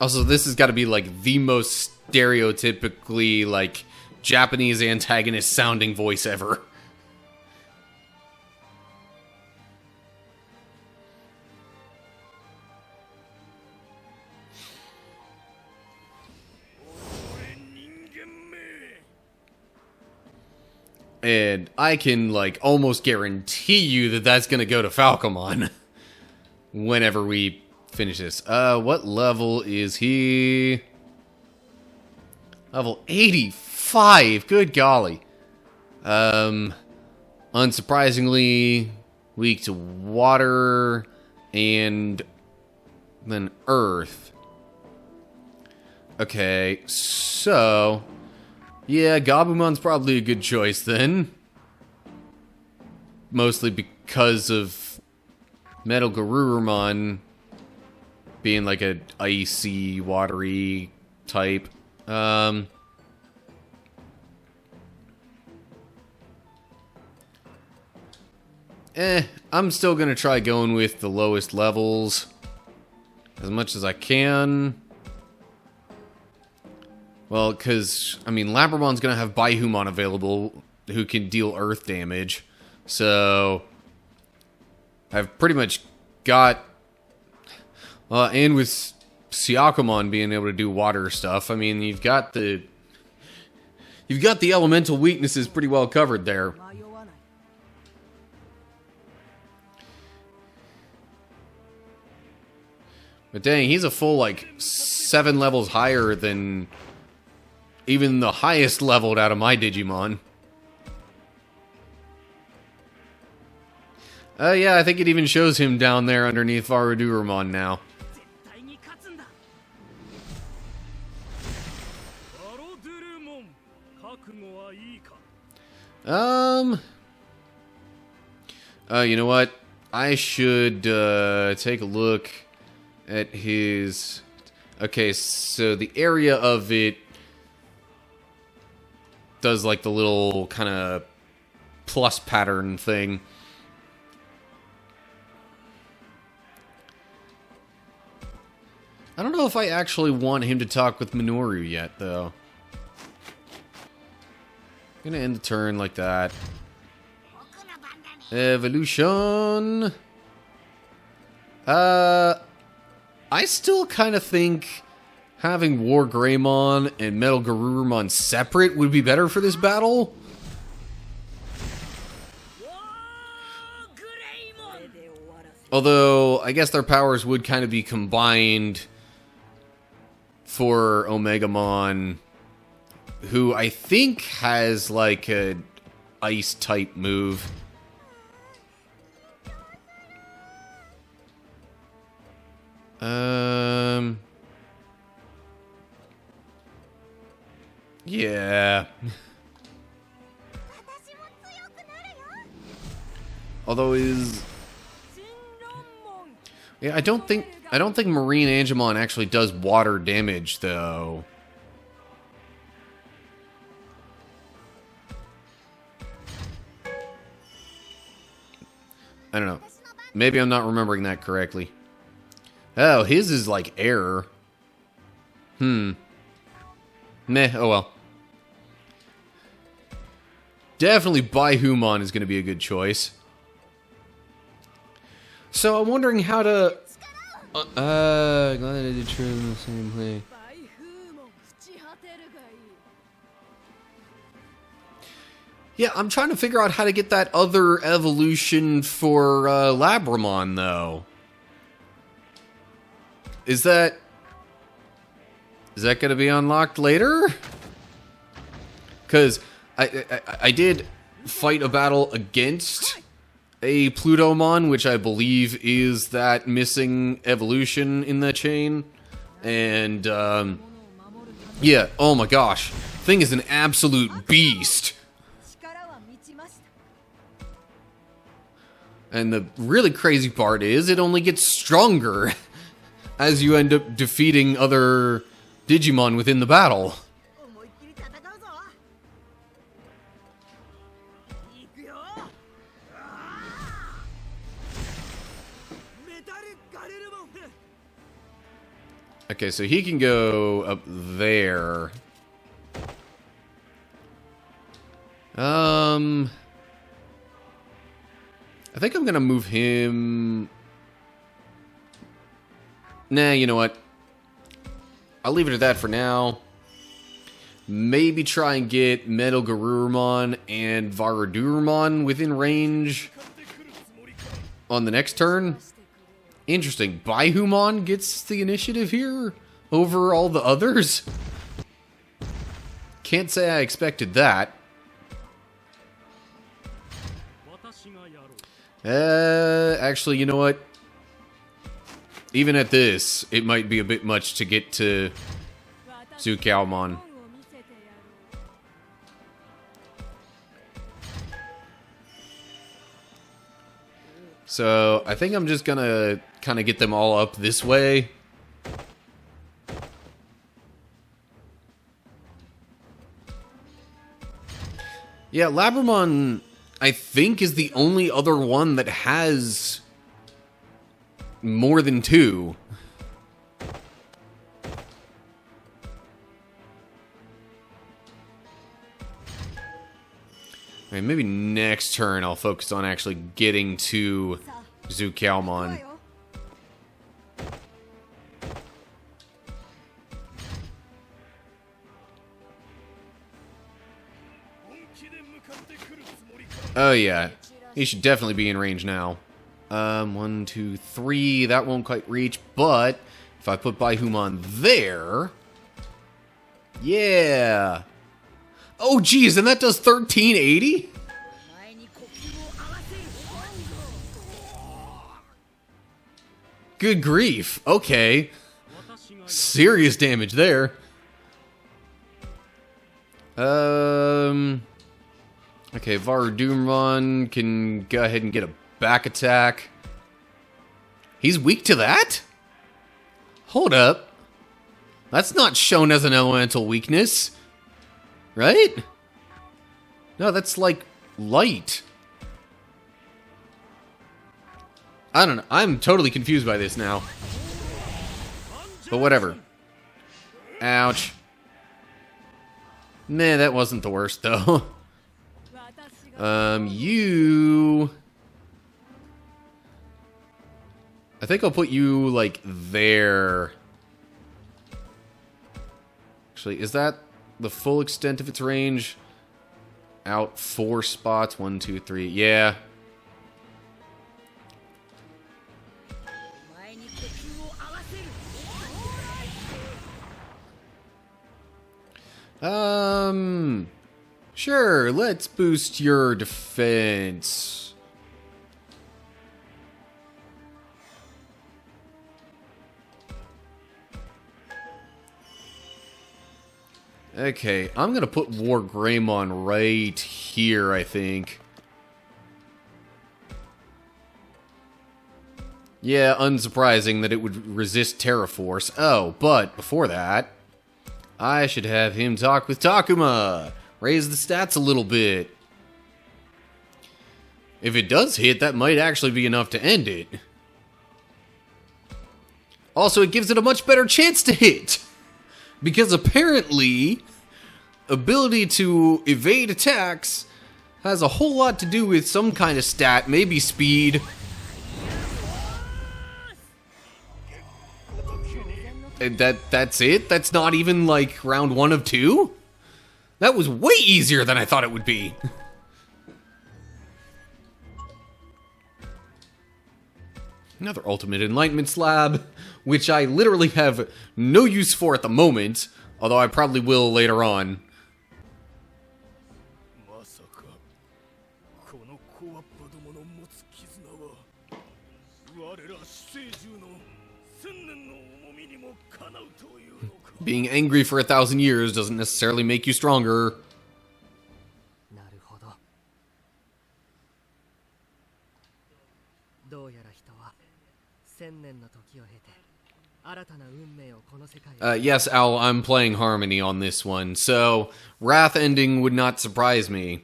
Also, this has got to be, like, the most stereotypically, like, Japanese antagonist sounding voice ever. 俺人間め。 And I can, like, almost guarantee you that that's gonna go to Falcomon whenever we finish this. What level is he? Level 85. Good golly. Unsurprisingly weak to water and then earth. Okay, so... yeah, Gabumon's probably a good choice then. Mostly because of Metal Garurumon being like a icy, watery type. I'm still gonna try going with the lowest levels as much as I can. Well, because, I mean, Labramon's gonna have Baihumon available who can deal earth damage. So, I've pretty much got... and with Syakomon being able to do water stuff, I mean, you've got the elemental weaknesses pretty well covered there. 迷わない。 But dang, he's a full, like, 7 levels higher than even the highest leveled out of my Digimon. Yeah, I think it even shows him down there underneath Varadurumon now. 絶対に勝つんだ。バロドゥルモン、覚悟はいいか。 You know what? I should, take a look at his... Okay, so the area of it does, like, the little kind of plus pattern thing. I don't know if I actually want him to talk with Minoru yet, though. Gonna end the turn like that. Evolution. I still kind of think having War Greymon and Metal Garurumon separate would be better for this battle. これで終わらせ。 Although, I guess their powers would kind of be combined for Omegamon, who I think has, like, a ice-type move. Yeah. 私も強くなるよ。 Although is... 新論門。 Yeah, I don't think Marine Angemon actually does water damage, though. I don't know. Maybe I'm not remembering that correctly. Oh, his is like air. Meh, oh well. Definitely Baihumon is going to be a good choice. So I'm wondering how to... glad I did true in the same way. バイフーモン朽ち果てるがいい。 Yeah, I'm trying to figure out how to get that other evolution for Labramon, though. Is that going to be unlocked later? Because I did fight a battle against a Plutomon, which I believe is that missing evolution in the chain. And, yeah, oh my gosh. Thing is an absolute beast. 力は満ちました。 And the really crazy part is it only gets stronger as you end up defeating other Digimon within the battle. 思いっきり戦うぞ。行くよ。メタルガレルモン。 Okay, so he can go up there. I think I'm gonna move him... Nah, you know what? I'll leave it at that for now. Maybe try and get Metal Garurumon and Varadurumon within range on the next turn. Interesting. Baihumon gets the initiative here over all the others. Can't say I expected that. 私がやろう。 Actually, you know what? Even at this, it might be a bit much to get to Zukalmon. So, I think I'm just gonna kind of get them all up this way. Yeah, Labramon, I think, is the only other one that has more than 2. Alright, maybe next turn I'll focus on actually getting to Zukalmon. Oh yeah, he should definitely be in range now. 1, 2, 3, that won't quite reach, but if I put Baihumon there... Yeah! Oh geez, and that does 1380? Good grief, okay. Serious damage there. Okay, Varudumron can go ahead and get a back attack. He's weak to that? Hold up. That's not shown as an elemental weakness. Right? No, that's like light. I don't know. I'm totally confused by this now. But whatever. Ouch. Nah, that wasn't the worst though. You... I think I'll put you, like, there. Actually, is that the full extent of its range? Out 4 spots. 1, 2, 3. Yeah. Sure, let's boost your defense. Okay, I'm gonna put War Greymon right here, I think. Yeah, unsurprising that it would resist Terra Force. Oh, but before that, I should have him talk with Takuma. Raise the stats a little bit. If it does hit, that might actually be enough to end it. Also, it gives it a much better chance to hit. Because apparently, ability to evade attacks has a whole lot to do with some kind of stat, maybe speed. And that's it? That's not even like round 1 of 2? That was way easier than I thought it would be. Another Ultimate Enlightenment Slab, which I literally have no use for at the moment, although I probably will later on. Being angry for 1,000 years doesn't necessarily make you stronger. Yes, Al, I'm playing Harmony on this one, so Wrath ending would not surprise me.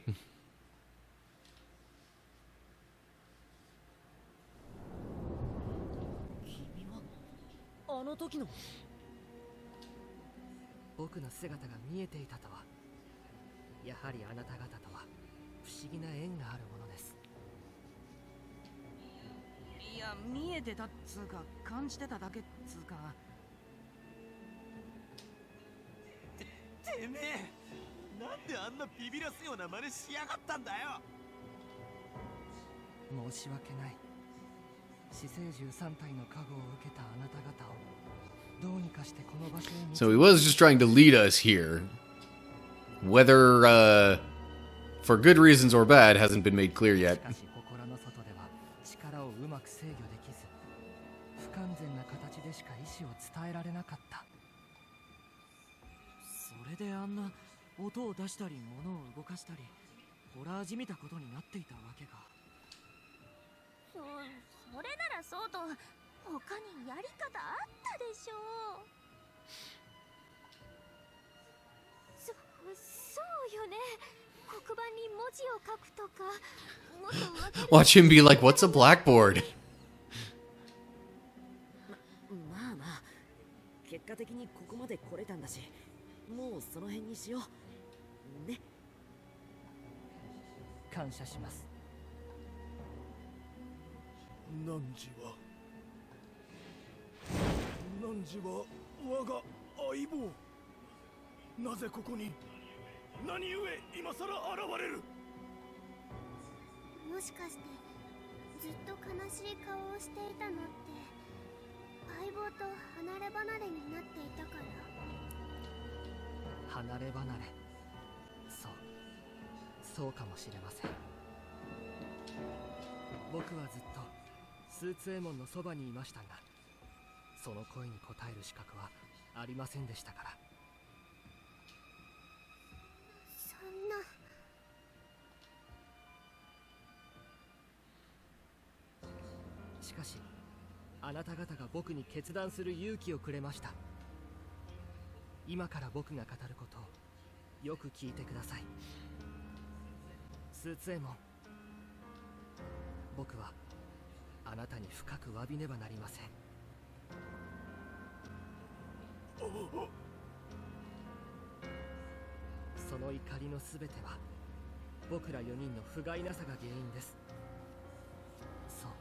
So he was just trying to lead us here. Whether, for good reasons or bad, hasn't been made clear yet. れであんな音を出したり物を動かしたりホラーじみたことになっていたわけか。それならそうと他にやり方あったでしょう。そうよね。黒板に文字を書くとかもっとわかる。 Watch him be like, what's a blackboard? まあまあ結果的にここまで来れたんだし、もうその辺にしようね。感謝します。汝は我が相棒。なぜここに、何故今さら現れる。もしかしてずっと悲しい顔をしていたのって相棒と離れ離れになっていたから。離れ離れ、そうかもしれません。僕はずっとスーツエモンのそばにいましたが、その声に応える資格はありませんでしたから。そんな。しかしあなた方が僕に決断する勇気をくれました。今から僕が語ることをよく聞いてください。スーツエモン、僕はあなたに深く詫びねばなりません。その怒りのすべては僕ら4人の不甲斐なさが原因です。そう、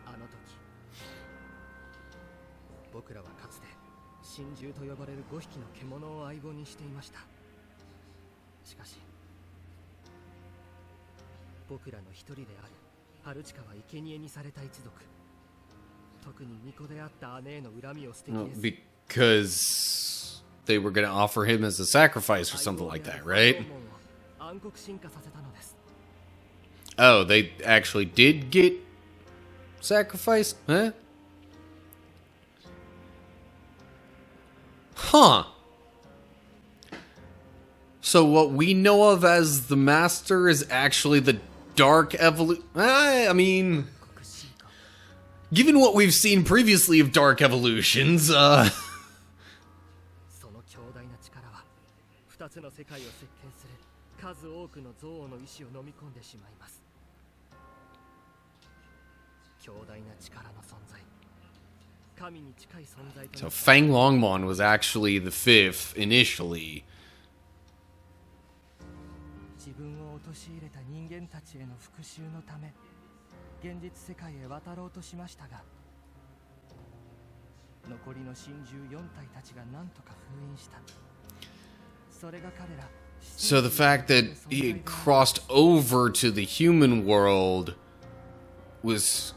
あの時僕らはかつて神獣と呼ばれる5匹の獣を相棒にしていました。しかし僕らの一人である春近は生贄にされた一族、特に巫女であった姉への恨みを捨てき Well, です。 because they were going to offer him as a sacrifice or something like that, right? 暗黒進化させたのです。 Oh, they actually did get sacrificed? Huh? Huh. So what we know of as the Master is actually the Dark Evolution. I mean, 黒進化、 given what we've seen previously of Dark Evolutions, その強大な力は2つの世界を席巻する数多くの憎悪の意志を飲み込んでしまいます。強大な力の存在、神に近い存在と so なった Fang Longmon was actually the fifth initially. 自分を陥れた人間たちへの復讐のため現実世界へ渡ろうとしましたが、残りの神獣4体たちが何とか封印した。それが彼ら So the fact that he had crossed over to the human world was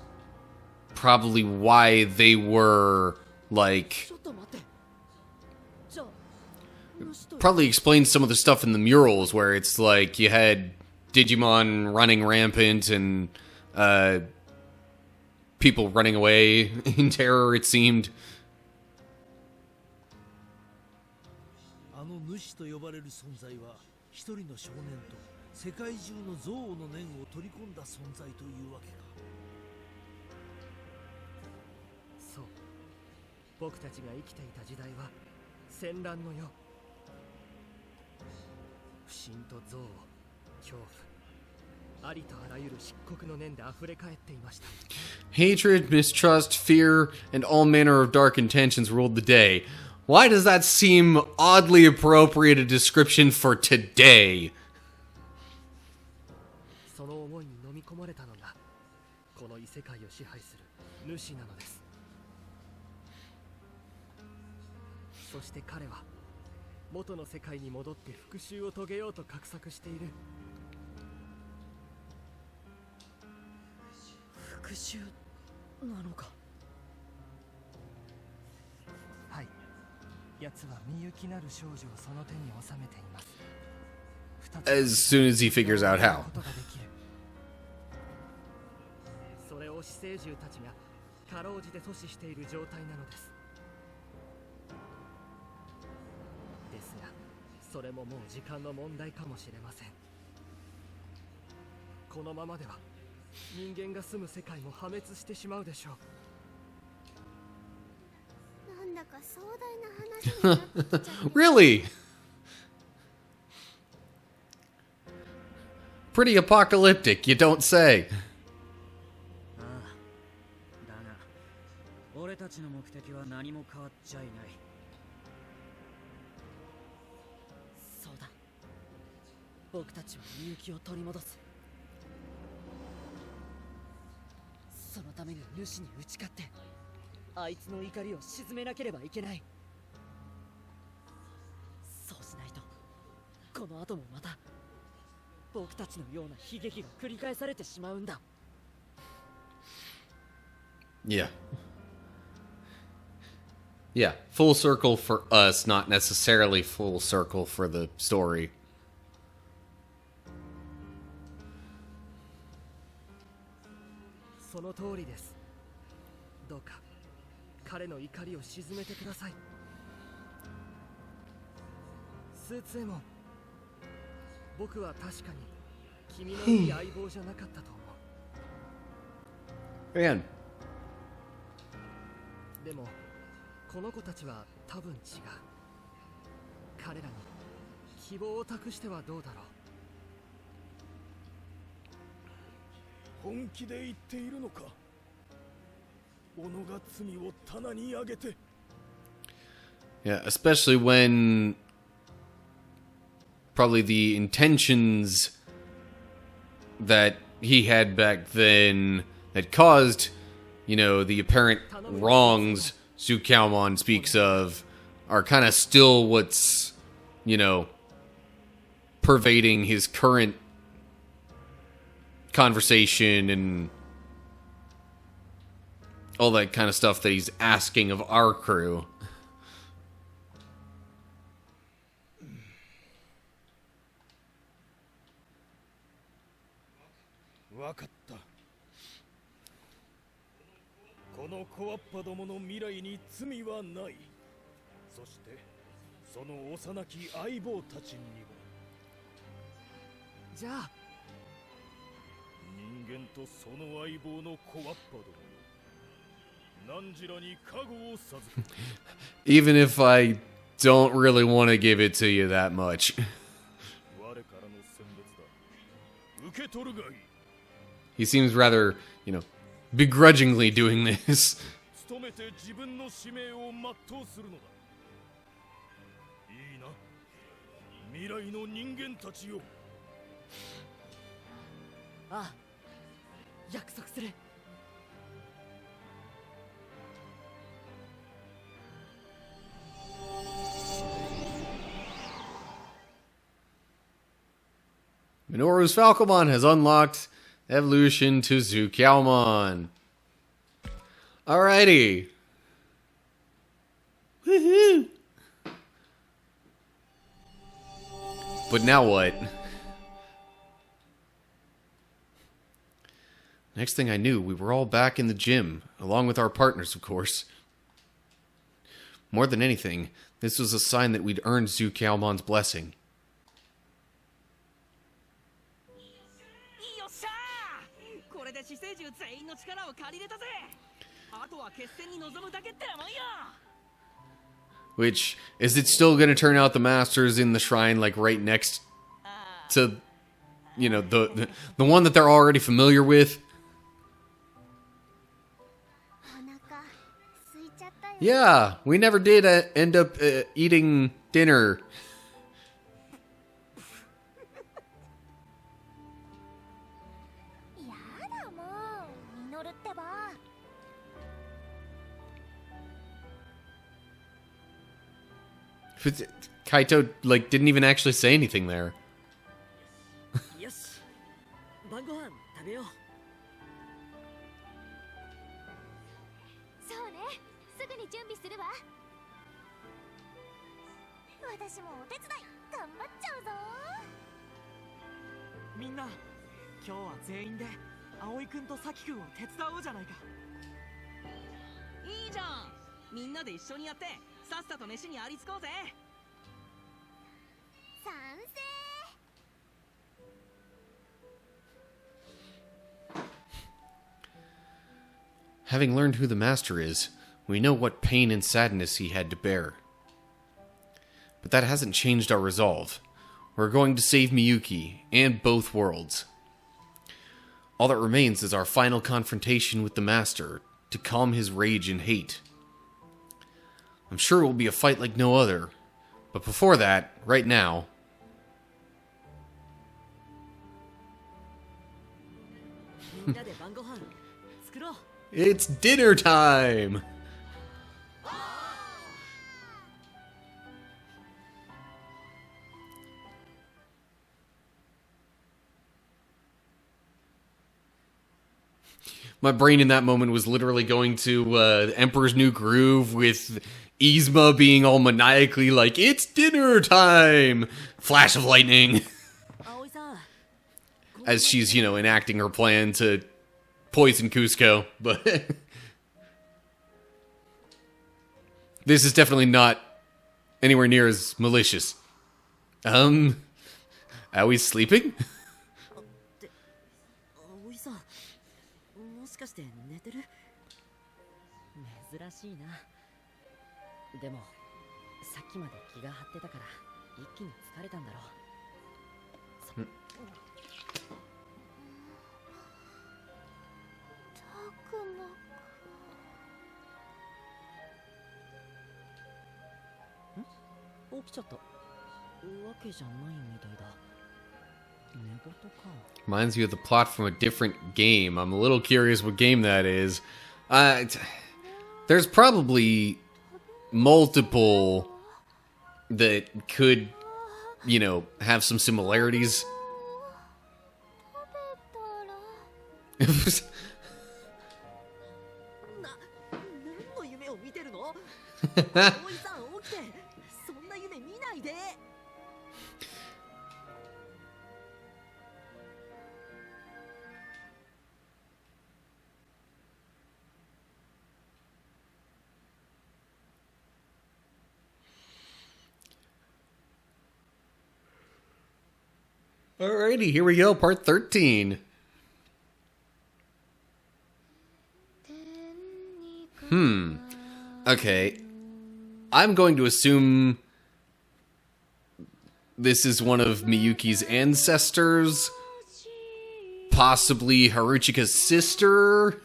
probably why they were, like, ちょっと待って。じゃあ主と probably explains some of the stuff in the murals where it's like you had Digimon running rampant and people running away in terror, it seemed. あの主と呼ばれる存在は一人の少年と世界中の憎悪の念を取り込んだ存在というわけか。そう、僕たちが生きていた時代は戦乱の世。不信と憎悪、恐怖、ありとあらゆる漆黒の念で溢れ返っていました。 Hatred, mistrust, fear, and all manner of dark intentions ruled the day. Why does that seem oddly appropriate a description for today? その思いに飲み込まれたのがこの異世界を支配する主なのです。そして彼は元の世界に戻って復讐を遂げようと画策している。復讐なのか。はい、奴はみゆきなる少女をその手に収めています。 As soon as he figures out how. ことができる。それを死生獣たちがかろうじて阻止している状態なのです。ですがそれももう時間の問題かもしれません。このままでは人間が住む世界も破滅してしまうでしょう。なんだか壮大な話になってきちゃって。Really? Pretty apocalyptic, you don't say. ああ、だが俺たちの目的は何も変わっちゃいない。そうだ、僕たちはみゆきを取り戻す。そのために主に打ち勝ってあいつの怒りを鎮めなければいけない。そうしないとこの後もまた僕たちのような悲劇が繰り返されてしまうんだ。 Yeah. Yeah, full circle for us, not necessarily full circle for the story. その通りです。どうか彼の怒りを鎮めてください。スーツエモン、僕は確かに君のいい相棒じゃなかったと思う。 Man. でもこの子たちは多分違う。彼らに希望を託してはどうだろう。本気で言っているのか。己が罪を棚に上げて。 Yeah, especially when probably the intentions that he had back then that caused, you know, the apparent wrongs Zukaomon speaks of are kind of still what's, you know, pervading his current conversation and all that kind of stuff that he's asking of our crew. わかった。この小わっぱどもの未来に罪はない。そしてその幼き相棒たちにも。じゃあ人間とその相棒の小わっぱども、何時らに加護を授け。 Even if I don't really want to give it to you that much. 我からの選別だ。受け取るがいい。 He seems rather, you know, begrudgingly doing this. 努めて自分の使命を全うするのだ。いいな、未来の人間たちよ。ああ、約束する。Minoru's Falcomon has unlocked evolution to Zukaomon. Alrighty. Woohoo! But now what? Next thing I knew, we were all back in the gym, along with our partners, of course. More than anything, this was a sign that we'd earned Zukaomon's blessing. よっしゃー、これで死生獣全員の力を借りれたぜ。あとは決戦に臨むだけってなもんよ。 Which, is it still going to turn out the masters in the shrine, like, right next to, you know, the one that they're already familiar with? お腹空いちゃったよ。 Yeah, we never did end up eating dinner. やだもう、ミノルってば。 Kaito, like, didn't even actually say anything there. よし、晩ご飯食べよう。そうね、すぐに準備するわ。私もお手伝い頑張っちゃうぞ。みんな、今日は全員で葵くんと咲くんを手伝おうじゃないか。いいじゃん。みんなで一緒にやってさっさと飯にありつこうぜ。Having learned who the master is, we know what pain and sadness he had to bear. But that hasn't changed our resolve. We're going to save Miyuki, and both worlds. All that remains is our final confrontation with the master, to calm his rage and hate. I'm sure it will be a fight like no other, but before that, right now... It's dinner time! My brain in that moment was literally going to Emperor's New Groove with Yzma being all maniacally like, it's dinner time! Flash of lightning. As she's, enacting her plan to poison Cusco. But this is definitely not anywhere near as malicious. Aoi's sleeping? もしかして寝てる？珍しいな。でもさっきまで気が張ってたから一気に疲れたんだろう。たくなく。起きちゃった。わけじゃないみたいだ。 Reminds you of the plot from a different game. I'm a little curious what game that is. There's probably multiple that could, have some similarities. 何の夢を見てるの？葵さん起きて。そんな夢見ないで。 Alrighty, here we go, part 13. Okay. I'm going to assume this is one of Miyuki's ancestors. Possibly Haruchika's sister.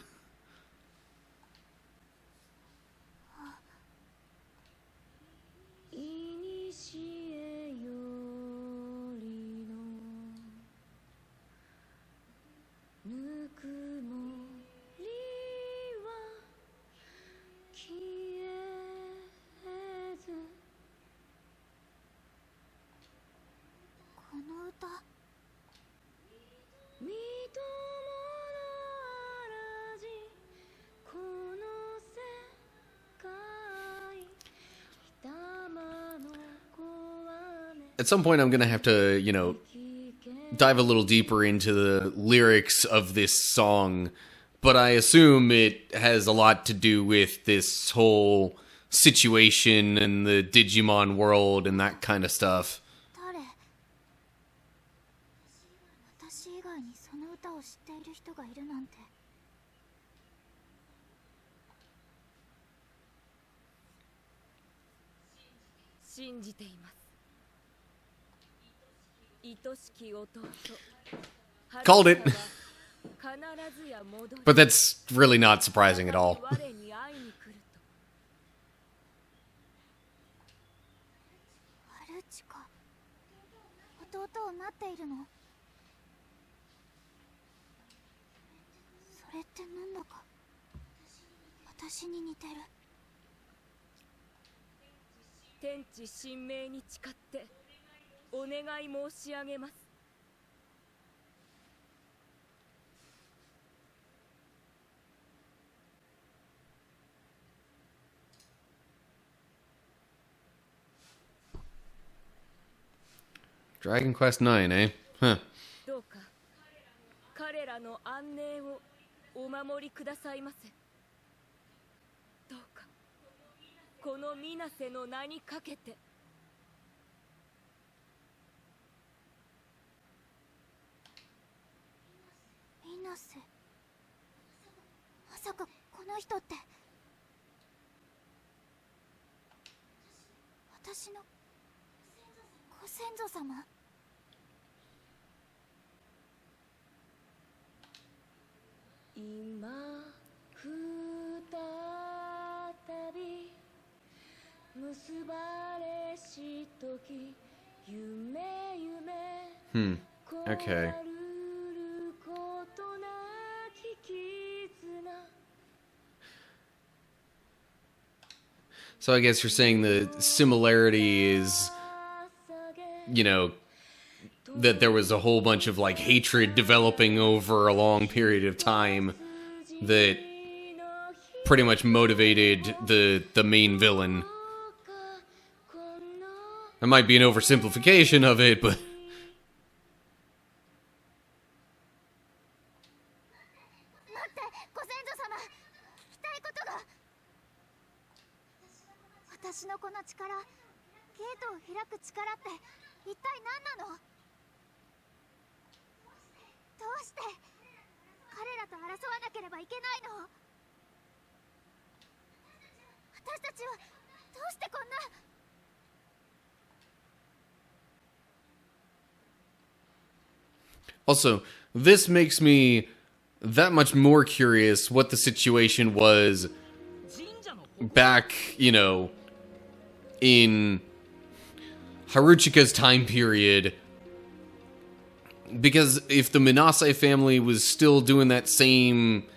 At some point, I'm going to have to, dive a little deeper into the lyrics of this song, but I assume it has a lot to do with this whole situation and the Digimon world and that kind of stuff. 私以外にその歌を知っている人がいるなんて。信じています。 Called it. But that's really not surprising at all. 弟を待っているの？それってなんだか私に似てる。天地神明に誓ってお願い申し上げます。 Dragon Quest 9, eh? Huh. どうか彼らの安寧をお守りくださいませ。どうかこの水瀬の名にかけて。 水瀬、まさかこの人って私のご先祖様？今再び結ばれし時夢夢 Okay. So I guess you're saying the similarity is, you know, that there was a whole bunch of like hatred developing over a long period of time that pretty much motivated the main villain. That might be an oversimplification of it, but 私のこの力、ゲートを開く力って一体何なの？どうして彼らと争わなければいけないの？私たちはどうしてこんな。 Also, this makes me that much more curious what the situation was back, you know, in Haruchika's time period. Because if the Minase family was still doing that same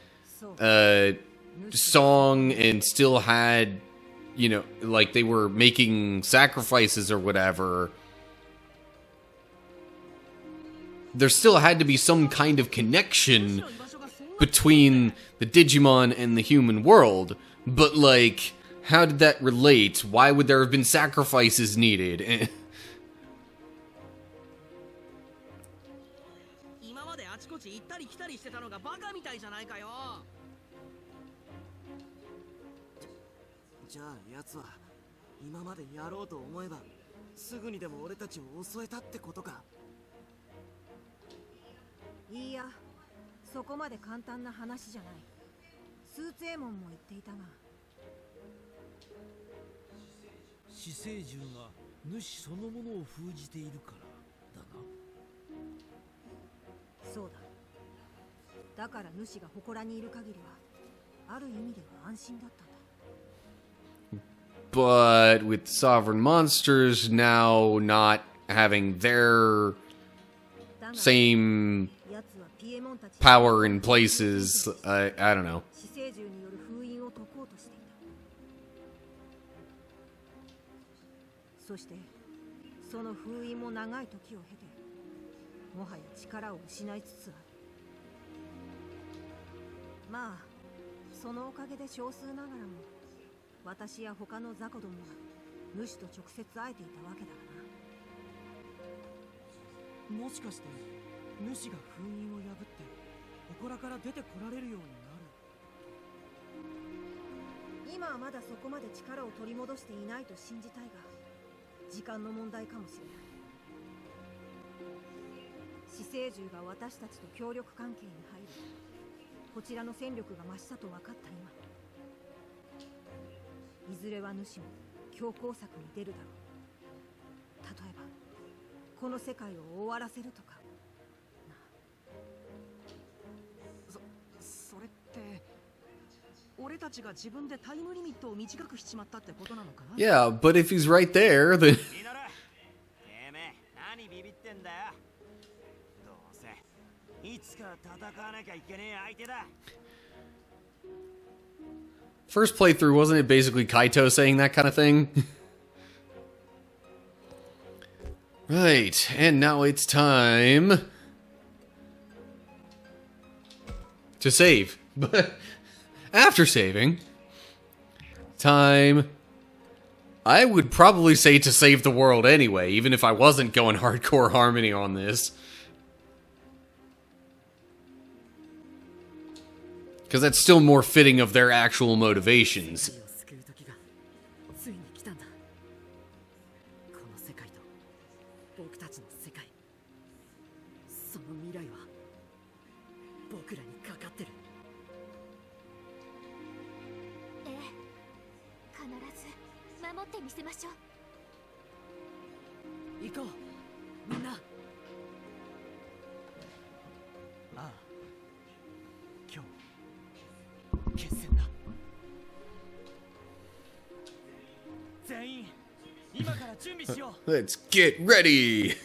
song and still had, you know, like they were making sacrifices or whatever, there still had to be some kind of connection between the Digimon and the human world. But, like, how did that relate? Why would there have been sacrifices needed? 今まであちこち行ったり来たりしてたのがバカみたいじゃないかよ。じゃあ奴は今までやろうと思えばすぐにでも俺たちを襲えたってことか。いいや、そこまで簡単な話じゃない。スーツエモンも言っていたが、死生獣が主そのものを封じているからだな。そうだ。だから主が祠にいる限りはある意味では安心だったんだ。But with sovereign monsters now not having their same power in places, I don't know. 死生獣による封印を解こうとしていた。そしてその封印も長い時を経て、もはや力を失いつつある。まあそのおかげで少数ながらも私や他の雑魚どもが主と直接会えていたわけだがな。もしかして主が封印を破って祠から出てこられるようになる。今はまだそこまで力を取り戻していないと信じたいが、時間の問題かもしれない。死生獣が私たちと協力関係に入り、こちらの戦力が増したと分かった今、いずれは主も強攻策に出るだろう。例えばこの世界を終わらせるとか。それって俺たちが自分でタイムリミットを短くしちまったってことなのかな。 Yeah, but if he's right there, then... ミノル、てめえ何ビビってんだよ。どうせいつか戦わなきゃいけねえ相手だ。 First playthrough, wasn't it basically Kaito saying that kind of thing? Right, and now it's time to save. But after saving, time, I would probably say to save the world anyway, even if I wasn't going hardcore Harmony on this. Because that's still more fitting of their actual motivations. ついに来たんだ。この世界と僕たちの世界、その未来は僕らにかかってる。ってみせましょう。行こうみんな。ああ、今日決戦だ。全員今から準備しよう。 Let's get ready!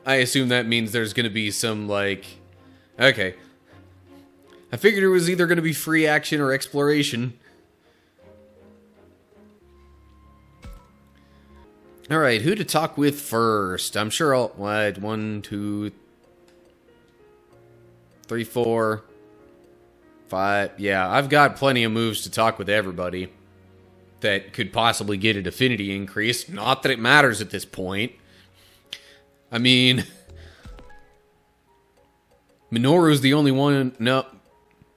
I assume that means there's gonna be some, like... Okay. I figured it was either gonna be free action or exploration. Alright, who to talk with first? I'm sure I'll... What? 1, 2... 3, 4... 5... Yeah, I've got plenty of moves to talk with everybody that could possibly get an affinity increase. Not that it matters at this point. I mean... Minoru's the only one... No.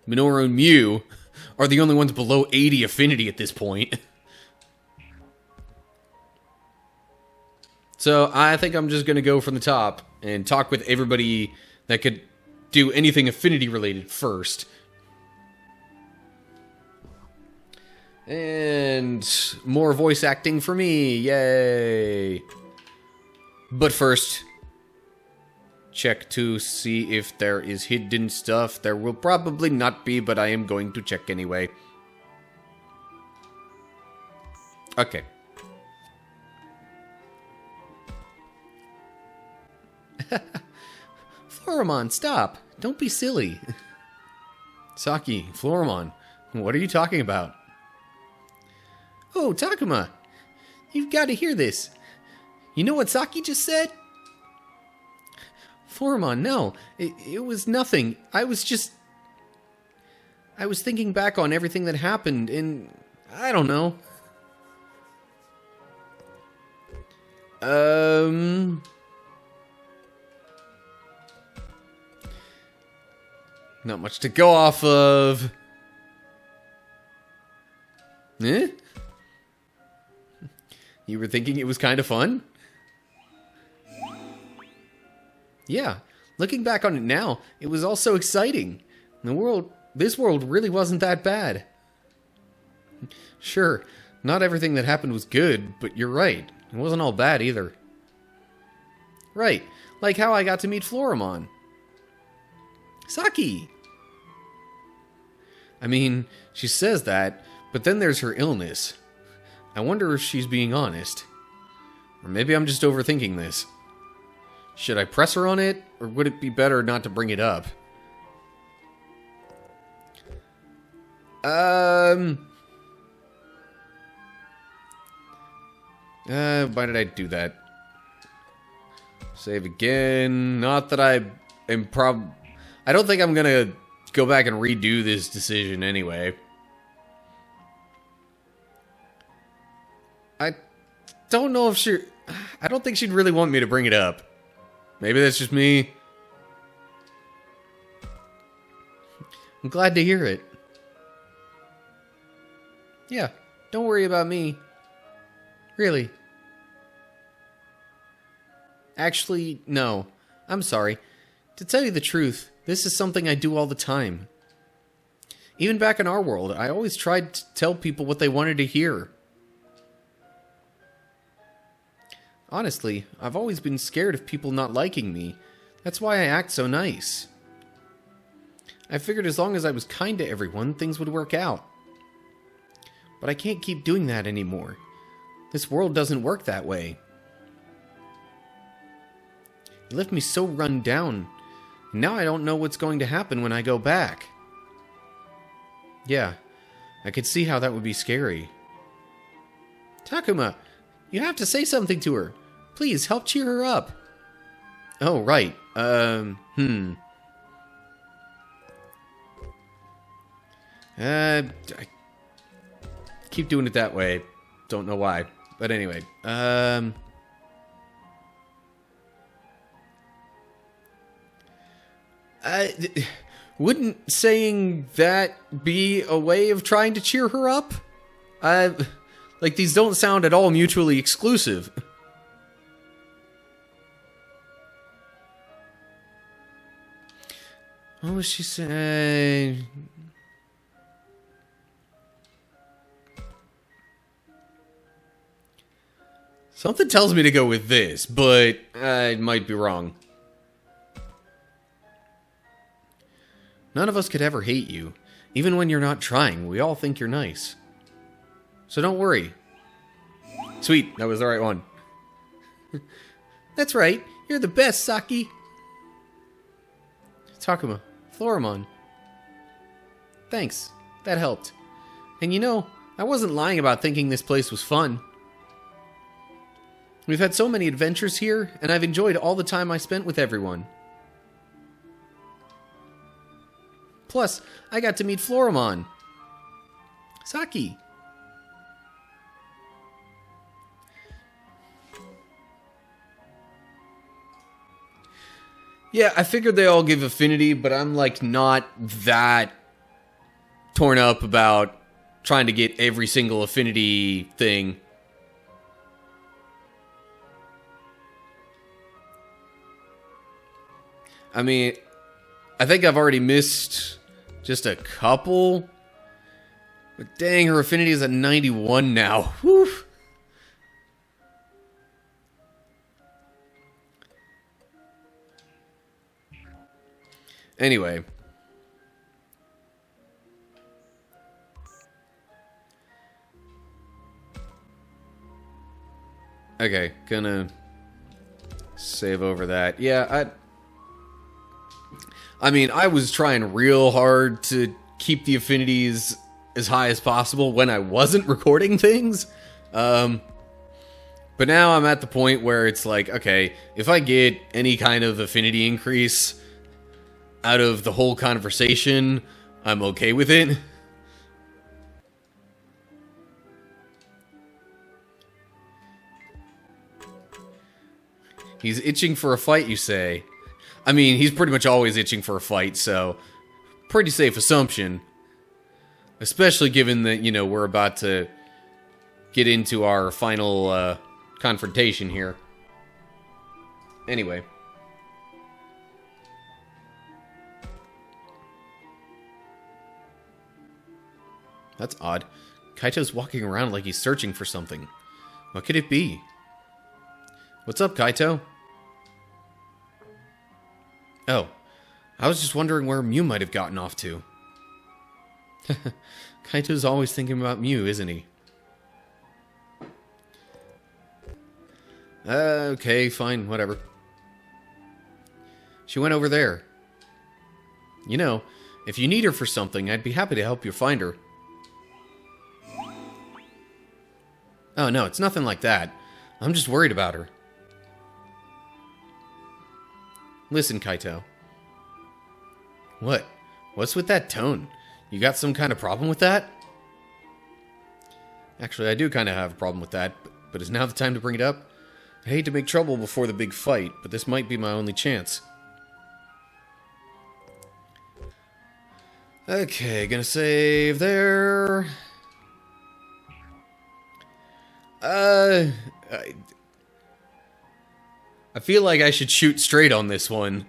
Minoru and Mew are the only ones below 80 affinity at this point. So I think I'm just going to go from the top and talk with everybody that could do anything affinity related first. And more voice acting for me. Yay. But first, check to see if there is hidden stuff. There will probably not be, but I am going to check anyway. Okay. Floramon, stop. Don't be silly. Saki, Floramon, what are you talking about? Oh, Takuma, you've got to hear this. You know what Saki just said? Floramon, no. It was nothing. I was thinking back on everything that happened, and I don't know. Not much to go off of. Eh? You were thinking it was kind of fun? Yeah, looking back on it now, it was all so exciting. This world really wasn't that bad. Sure, not everything that happened was good, but you're right. It wasn't all bad either. Right, like how I got to meet Floramon. Saki! I mean, she says that, but then there's her illness. I wonder if she's being honest. Or maybe I'm just overthinking this. Should I press her on it, or would it be better not to bring it up? Why did I do that? Save again. Not that I am I don't think I'm gonna go back and redo this decision anyway. I don't know if I don't think she'd really want me to bring it up. Maybe that's just me. I'm glad to hear it. Yeah, don't worry about me. Really. Actually, no. I'm sorry. To tell you the truth, this is something I do all the time. Even back in our world, I always tried to tell people what they wanted to hear. Honestly, I've always been scared of people not liking me. That's why I act so nice. I figured as long as I was kind to everyone, things would work out. But I can't keep doing that anymore. This world doesn't work that way. It left me so run down. And now I don't know what's going to happen when I go back. Yeah, I could see how that would be scary. Takuma, you have to say something to her. Please, help cheer her up. Oh, right. I keep doing it that way. Don't know why. But anyway, wouldn't saying that be a way of trying to cheer her up? Like, these don't sound at all mutually exclusive. What was she saying? Something tells me to go with this, but I might be wrong. None of us could ever hate you. Even when you're not trying, we all think you're nice. So don't worry. Sweet, that was the right one. That's right, you're the best, Saki. Takuma, Floramon. Thanks, that helped. And you know, I wasn't lying about thinking this place was fun. We've had so many adventures here, and I've enjoyed all the time I spent with everyone. Plus, I got to meet Floramon. Saki. Yeah, I figured they all give affinity, but I'm like not that torn up about trying to get every single affinity thing. I mean, I think I've already missed just a couple. But dang, her affinity is at 91 now. Whew. Anyway. Okay, gonna save over that. Yeah, I mean, I was trying real hard to keep the affinities as high as possible when I wasn't recording things. But now I'm at the point where it's like, okay, if I get any kind of affinity increase out of the whole conversation, I'm okay with it. He's itching for a fight, you say? I mean, he's pretty much always itching for a fight, so pretty safe assumption. Especially given that, you know, we're about to get into our final confrontation here. Anyway. That's odd. Kaito's walking around like he's searching for something. What could it be? What's up, Kaito? Oh, I was just wondering where Mew might have gotten off to. Kaito's always thinking about Mew, isn't he? Okay, fine, whatever. She went over there. You know, if you need her for something, I'd be happy to help you find her. Oh, no, it's nothing like that. I'm just worried about her. Listen, Kaito. What? What's with that tone? You got some kind of problem with that? Actually, I do kind of have a problem with that, but is now the time to bring it up? I hate to make trouble before the big fight, but this might be my only chance. Okay, gonna save there. I feel like I should shoot straight on this one.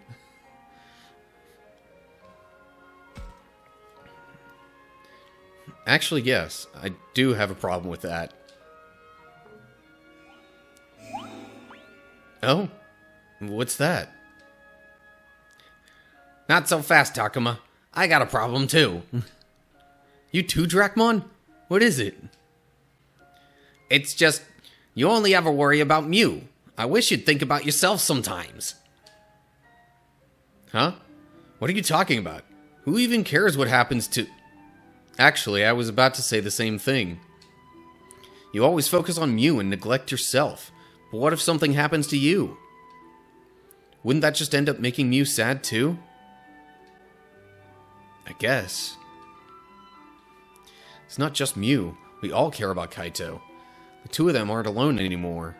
Actually, yes, I do have a problem with that. Oh? What's that? Not so fast, Takuma. I got a problem, too. You too, Dracmon? What is it? It's just, you only ever worry about Mew. I wish you'd think about yourself sometimes. Huh? What are you talking about? Who even cares what happens to... Actually, I was about to say the same thing. You always focus on Mew and neglect yourself. But what if something happens to you? Wouldn't that just end up making Mew sad too? I guess. It's not just Mew. We all care about Kaito. The two of them aren't alone anymore.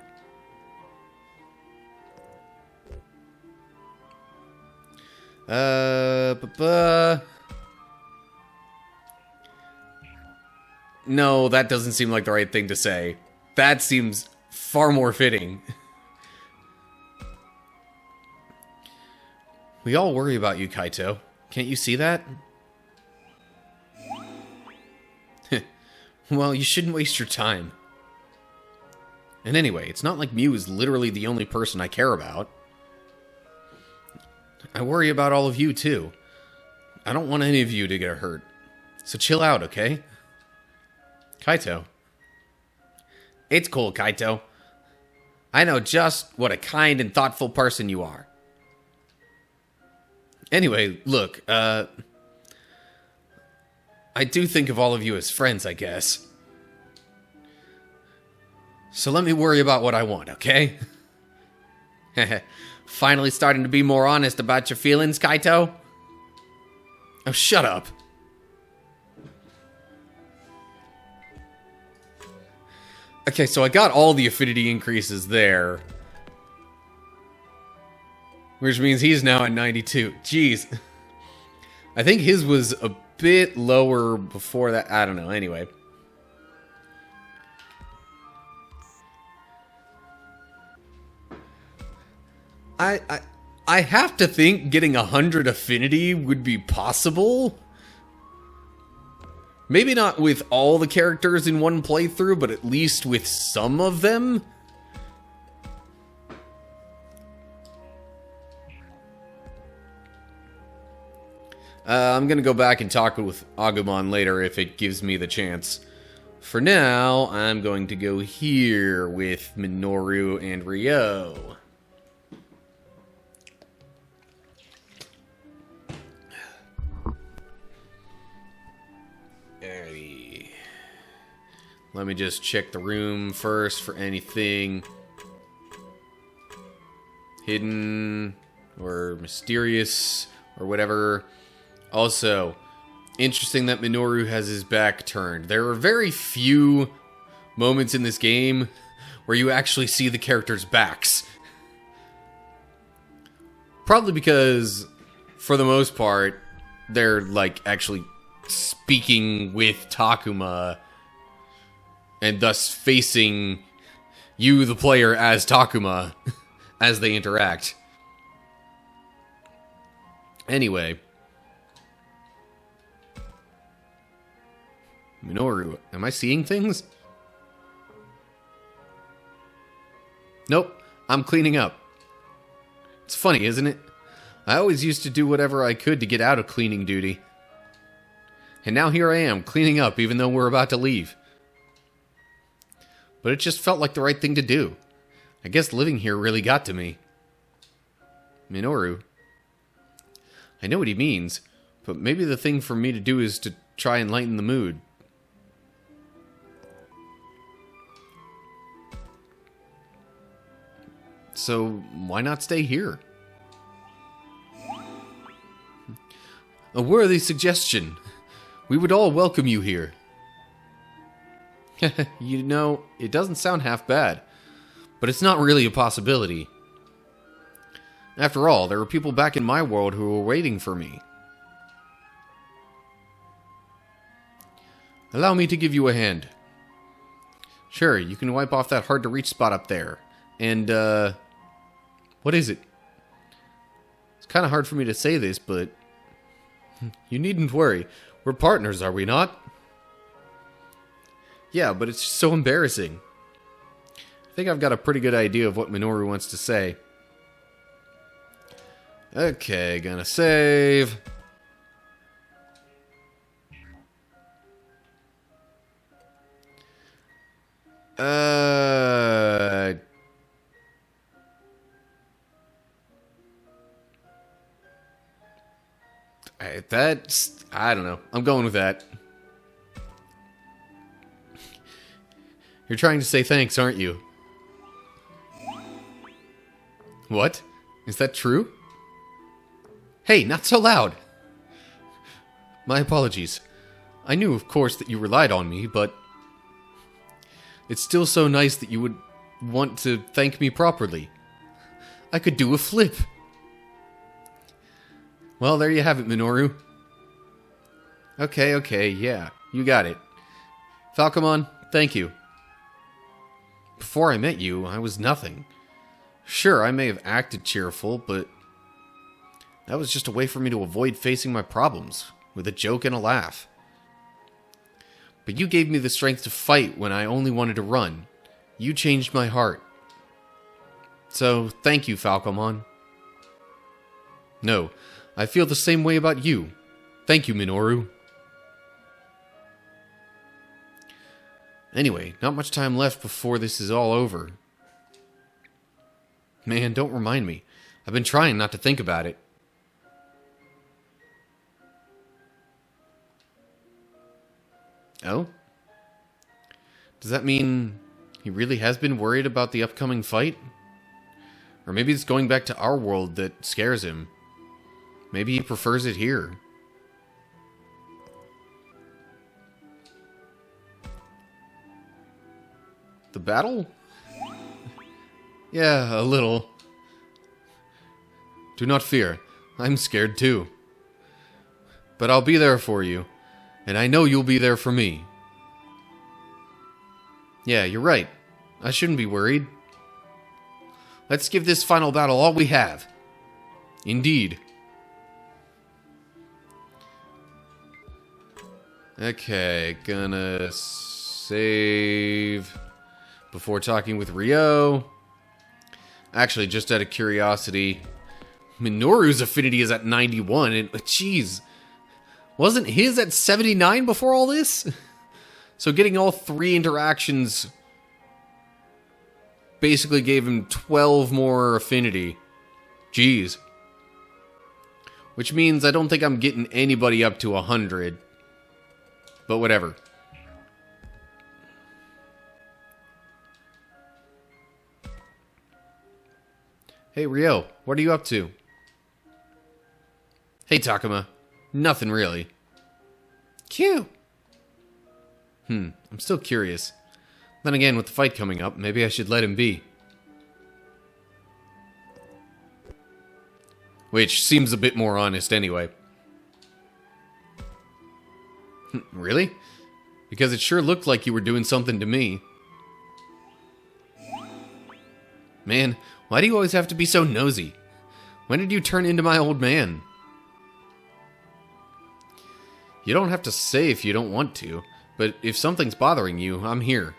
No, that doesn't seem like the right thing to say. That seems far more fitting. We all worry about you, Kaito. Can't you see that? Well, you shouldn't waste your time. And anyway, it's not like Mew is literally the only person I care about. I worry about all of you, too. I don't want any of you to get hurt. So chill out, okay? Kaito. It's cool, Kaito. I know just what a kind and thoughtful person you are. Anyway, look, I do think of all of you as friends, I guess. So let me worry about what I want, okay? Finally starting to be more honest about your feelings, Kaito? Oh, shut up. Okay, so I got all the affinity increases there. Which means he's now at 92. Jeez. I think his was a bit lower before that. I don't know. Anyway. I have to think getting 100 affinity would be possible. Maybe not with all the characters in one playthrough, but at least with some of them. I'm gonna go back and talk with Agumon later if it gives me the chance. For now, I'm going to go here with Minoru and Ryo. Let me just check the room first for anything hidden or mysterious or whatever. Also, interesting that Minoru has his back turned. There are very few moments in this game where you actually see the characters' backs. Probably because, for the most part, they're, like, actually speaking with Takuma and thus facing you, the player, as Takuma as they interact. Anyway. Minoru, am I seeing things? Nope, I'm cleaning up. It's funny, isn't it? I always used to do whatever I could to get out of cleaning duty. And now here I am, cleaning up even though we're about to leave. But it just felt like the right thing to do. I guess living here really got to me. Minoru. I know what he means, but maybe the thing for me to do is to try and lighten the mood. So, why not stay here? A worthy suggestion. We would all welcome you here. You know, it doesn't sound half bad, but it's not really a possibility. After all, there are people back in my world who are waiting for me. Allow me to give you a hand. Sure, you can wipe off that hard-to-reach spot up there. And, what is it? It's kind of hard for me to say this, but you needn't worry. We're partners, are we not? Yeah, but it's just so embarrassing. I think I've got a pretty good idea of what Minoru wants to say. Okay, gonna save. I don't know. I'm going with that. You're trying to say thanks, aren't you? What? Is that true? Hey, not so loud! My apologies. I knew, of course, that you relied on me, but it's still so nice that you would want to thank me properly. I could do a flip. Well, there you have it, Minoru. Okay, yeah, you got it. Falcomon, thank you. Before I met you, I was nothing. Sure, I may have acted cheerful, but that was just a way for me to avoid facing my problems, with a joke and a laugh. But you gave me the strength to fight when I only wanted to run, You changed my heart. So, thank you, Falcomon. No, I feel the same way about you. Thank you, Minoru. Anyway, not much time left before this is all over. Man, don't remind me. I've been trying not to think about it. Oh? Does that mean he really has been worried about the upcoming fight? Or maybe it's going back to our world that scares him. Maybe he prefers it here. The battle? Yeah, a little. Do not fear. I'm scared too. But I'll be there for you. And I know you'll be there for me. Yeah, you're right. I shouldn't be worried. Let's give this final battle all we have. Indeed. Okay, gonna save before talking with Ryo. Actually, just out of curiosity, Minoru's affinity is at 91, and jeez, wasn't his at 79 before all this? So getting all 3 interactions basically gave him 12 more affinity. Jeez. Which means I don't think I'm getting anybody up to 100. But whatever. Hey Ryo, what are you up to? Hey Takuma. Nothing really. Q. I'm still curious. Then again, with the fight coming up, maybe I should let him be. Which seems a bit more honest anyway. Really? Because it sure looked like you were doing something to me. Man, why do you always have to be so nosy? When did you turn into my old man? You don't have to say if you don't want to, but if something's bothering you, I'm here.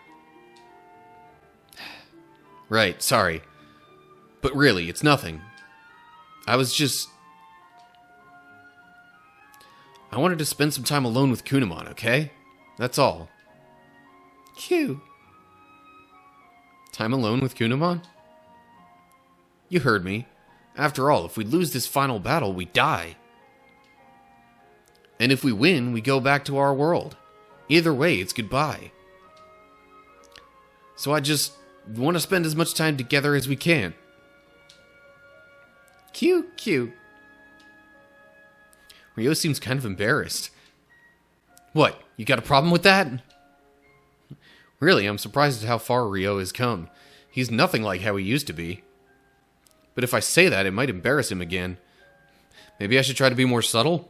Right, sorry. But really, it's nothing. I wanted to spend some time alone with Kunamon, okay? That's all. Q. Time alone with Kunamon? You heard me. After all, if we lose this final battle, we die. And if we win, we go back to our world. Either way, it's goodbye. So I just want to spend as much time together as we can. Cute. Ryo seems kind of embarrassed. What, you got a problem with that? Really, I'm surprised at how far Ryo has come. He's nothing like how he used to be. But if I say that, it might embarrass him again. Maybe I should try to be more subtle?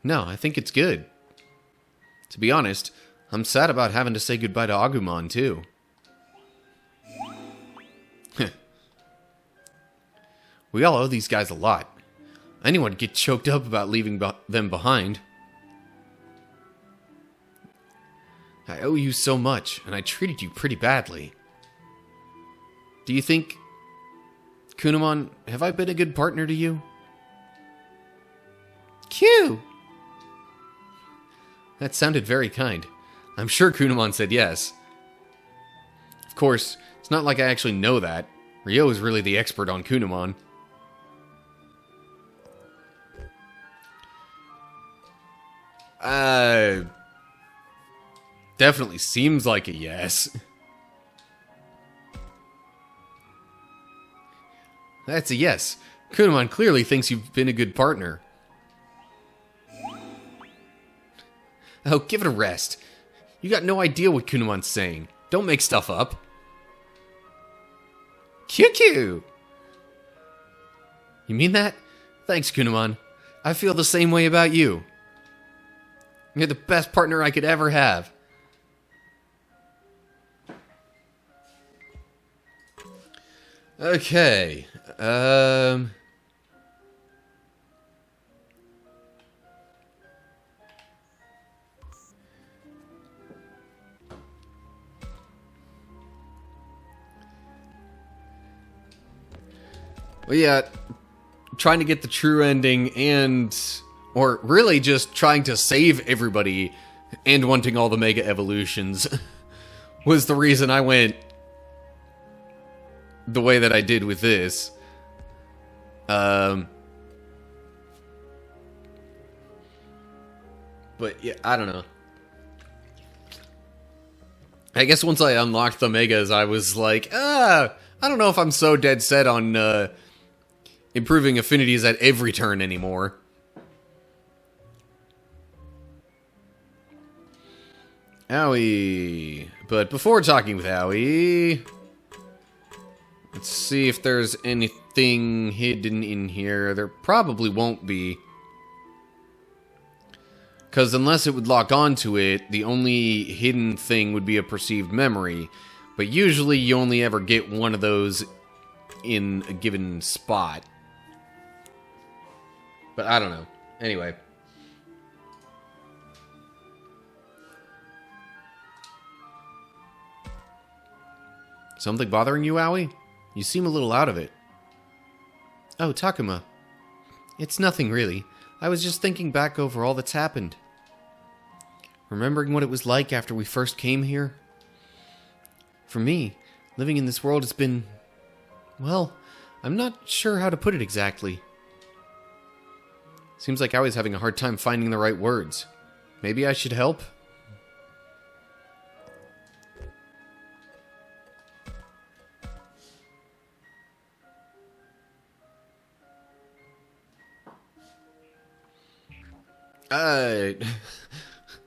No, I think it's good. To be honest, I'm sad about having to say goodbye to Agumon, too. We all owe these guys a lot. Anyone would get choked up about leaving them behind. I owe you so much, and I treated you pretty badly. Do you think... Kunamon, have I been a good partner to you? Q! That sounded very kind. I'm sure Kunamon said yes. Of course, it's not like I actually know that. Ryo is really the expert on Kunamon. Definitely seems like a yes. That's a yes. Kunamon clearly thinks you've been a good partner. Oh, give it a rest. You got no idea what Kunamon's saying. Don't make stuff up. QQ! You mean that? Thanks, Kunamon. I feel the same way about you. You're the best partner I could ever have. Okay. Well, yeah, trying to get the true ending and... Or really just trying to save everybody and wanting all the Mega Evolutions was the reason I went the way that I did with this. But yeah, I don't know. I guess once I unlocked the Megas, I was like, I don't know if I'm so dead set on improving affinities at every turn anymore. Owie. But before talking with Owie, let's see if there's anything hidden in here. There probably won't be. Because unless it would lock onto it, the only hidden thing would be a perceived memory. But usually you only ever get one of those in a given spot. But I don't know. Anyway. Something bothering you, Owie? You seem a little out of it. Oh, Takuma. It's nothing, really. I was just thinking back over all that's happened. Remembering what it was like after we first came here. For me, living in this world has been... Well, I'm not sure how to put it exactly. Seems like Owie's having a hard time finding the right words. Maybe I should help?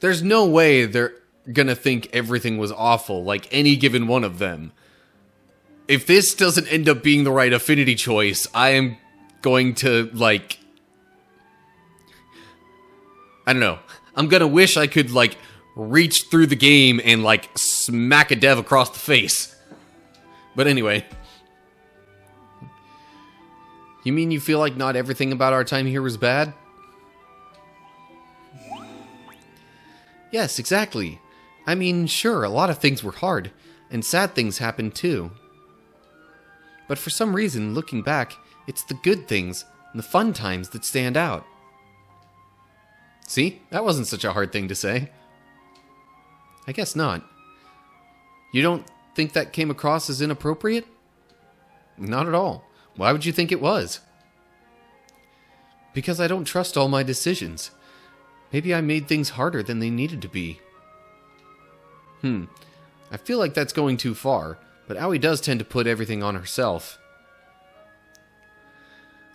There's no way they're gonna think everything was awful, like any given one of them. If this doesn't end up being the right affinity choice, I am going to, like... I don't know. I'm gonna wish I could, like, reach through the game and, like, smack a dev across the face. But anyway. You mean you feel like not everything about our time here was bad? Yes, exactly. I mean, sure, a lot of things were hard, and sad things happened too. But for some reason, looking back, it's the good things and the fun times that stand out. See? That wasn't such a hard thing to say. I guess not. You don't think that came across as inappropriate? Not at all. Why would you think it was? Because I don't trust all my decisions. Maybe I made things harder than they needed to be. I feel like that's going too far, but Aoi does tend to put everything on herself.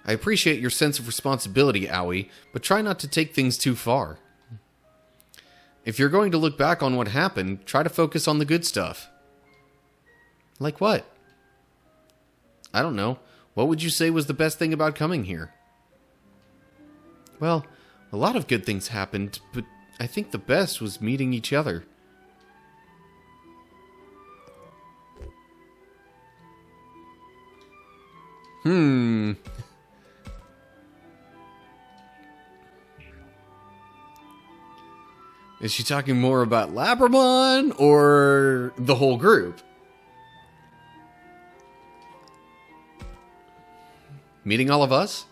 I appreciate your sense of responsibility, Aoi, but try not to take things too far. If you're going to look back on what happened, try to focus on the good stuff. Like what? I don't know. What would you say was the best thing about coming here? Well, a lot of good things happened, but I think the best was meeting each other. Is she talking more about Labramon or the whole group? Meeting all of us?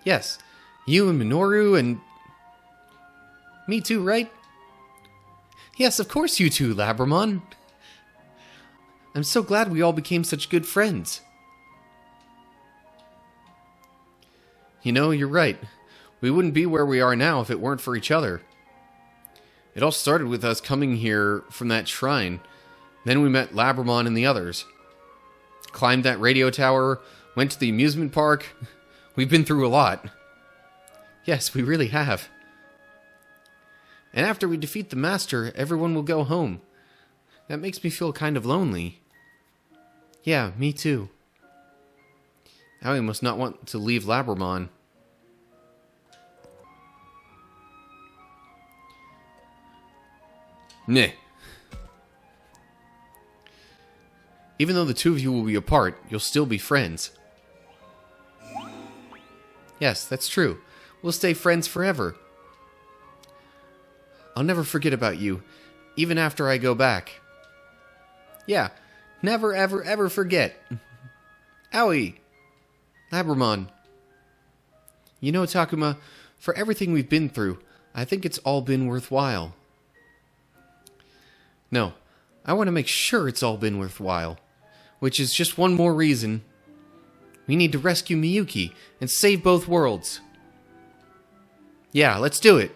Yes, you and Minoru and... Me too, right? Yes, of course you too, Labramon. I'm so glad we all became such good friends. You know, you're right. We wouldn't be where we are now if it weren't for each other. It all started with us coming here from that shrine. Then we met Labramon and the others. Climbed that radio tower, went to the amusement park... We've been through a lot. Yes, we really have. And after we defeat the Master, everyone will go home. That makes me feel kind of lonely. Yeah, me too. Aoi must not want to leave Labramon. Meh. Even though the two of you will be apart, you'll still be friends. Yes, that's true. We'll stay friends forever. I'll never forget about you, even after I go back. Yeah, never, ever, ever forget. Owie! Labramon. You know, Takuma, for everything we've been through, I think it's all been worthwhile. No, I want to make sure it's all been worthwhile. Which is just one more reason. We need to rescue Miyuki and save both worlds. Yeah, let's do it.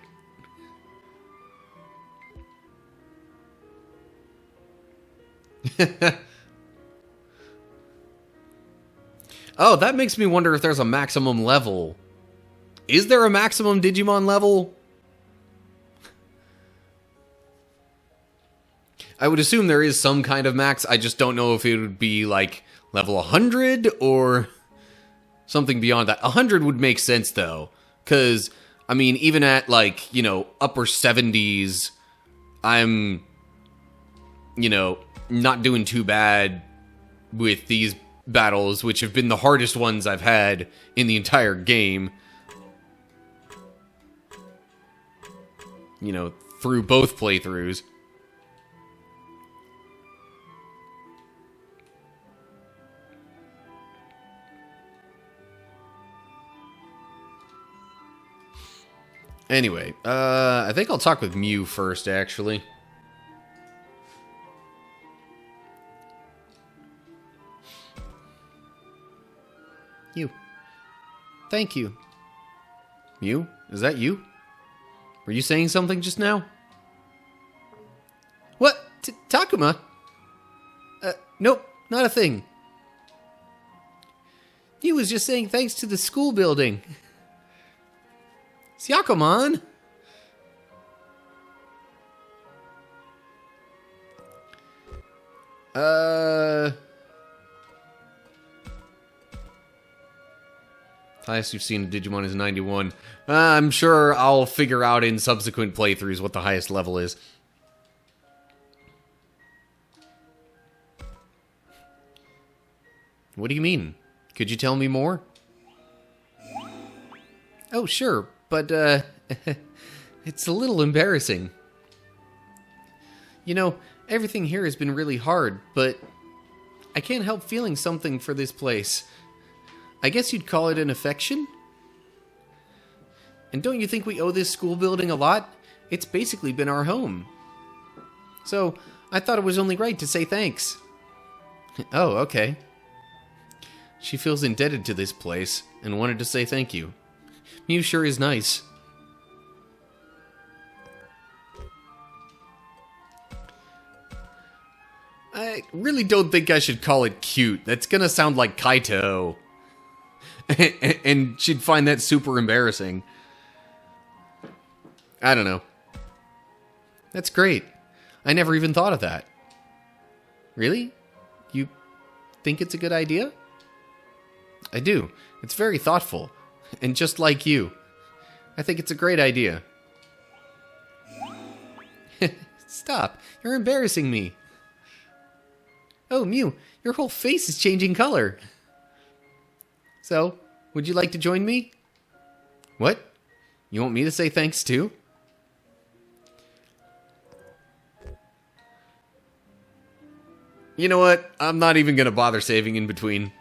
Oh, that makes me wonder if there's a maximum level. Is there a maximum Digimon level? I would assume there is some kind of max. I just don't know if it would be like level 100 or something beyond that. 100 would make sense though. Because, I mean, even at like, you know, upper 70s, I'm, you know, not doing too bad with these battles, which have been the hardest ones I've had in the entire game. You know, through both playthroughs. Anyway, I think I'll talk with Mew first, actually. You. Thank you. Mew? Is that you? Were you saying something just now? What? Takuma? Nope, not a thing. Mew was just saying thanks to the school building. Syakomon! Highest you've seen in Digimon is 91. I'm sure I'll figure out in subsequent playthroughs what the highest level is. What do you mean? Could you tell me more? Oh, sure, but, it's a little embarrassing. You know, everything here has been really hard, but I can't help feeling something for this place. I guess you'd call it an affection? And don't you think we owe this school building a lot? It's basically been our home. So, I thought it was only right to say thanks. Oh, okay. She feels indebted to this place and wanted to say thank you. Mew sure is nice. I really don't think I should call it cute. That's gonna sound like Kaito. And she'd find that super embarrassing. I don't know. That's great. I never even thought of that. Really? You think it's a good idea? I do. It's very thoughtful. And just like you. I think it's a great idea. Stop. You're embarrassing me. Oh, Mew, your whole face is changing color. So, would you like to join me? What? You want me to say thanks too? You know what? I'm not even gonna bother saving in between.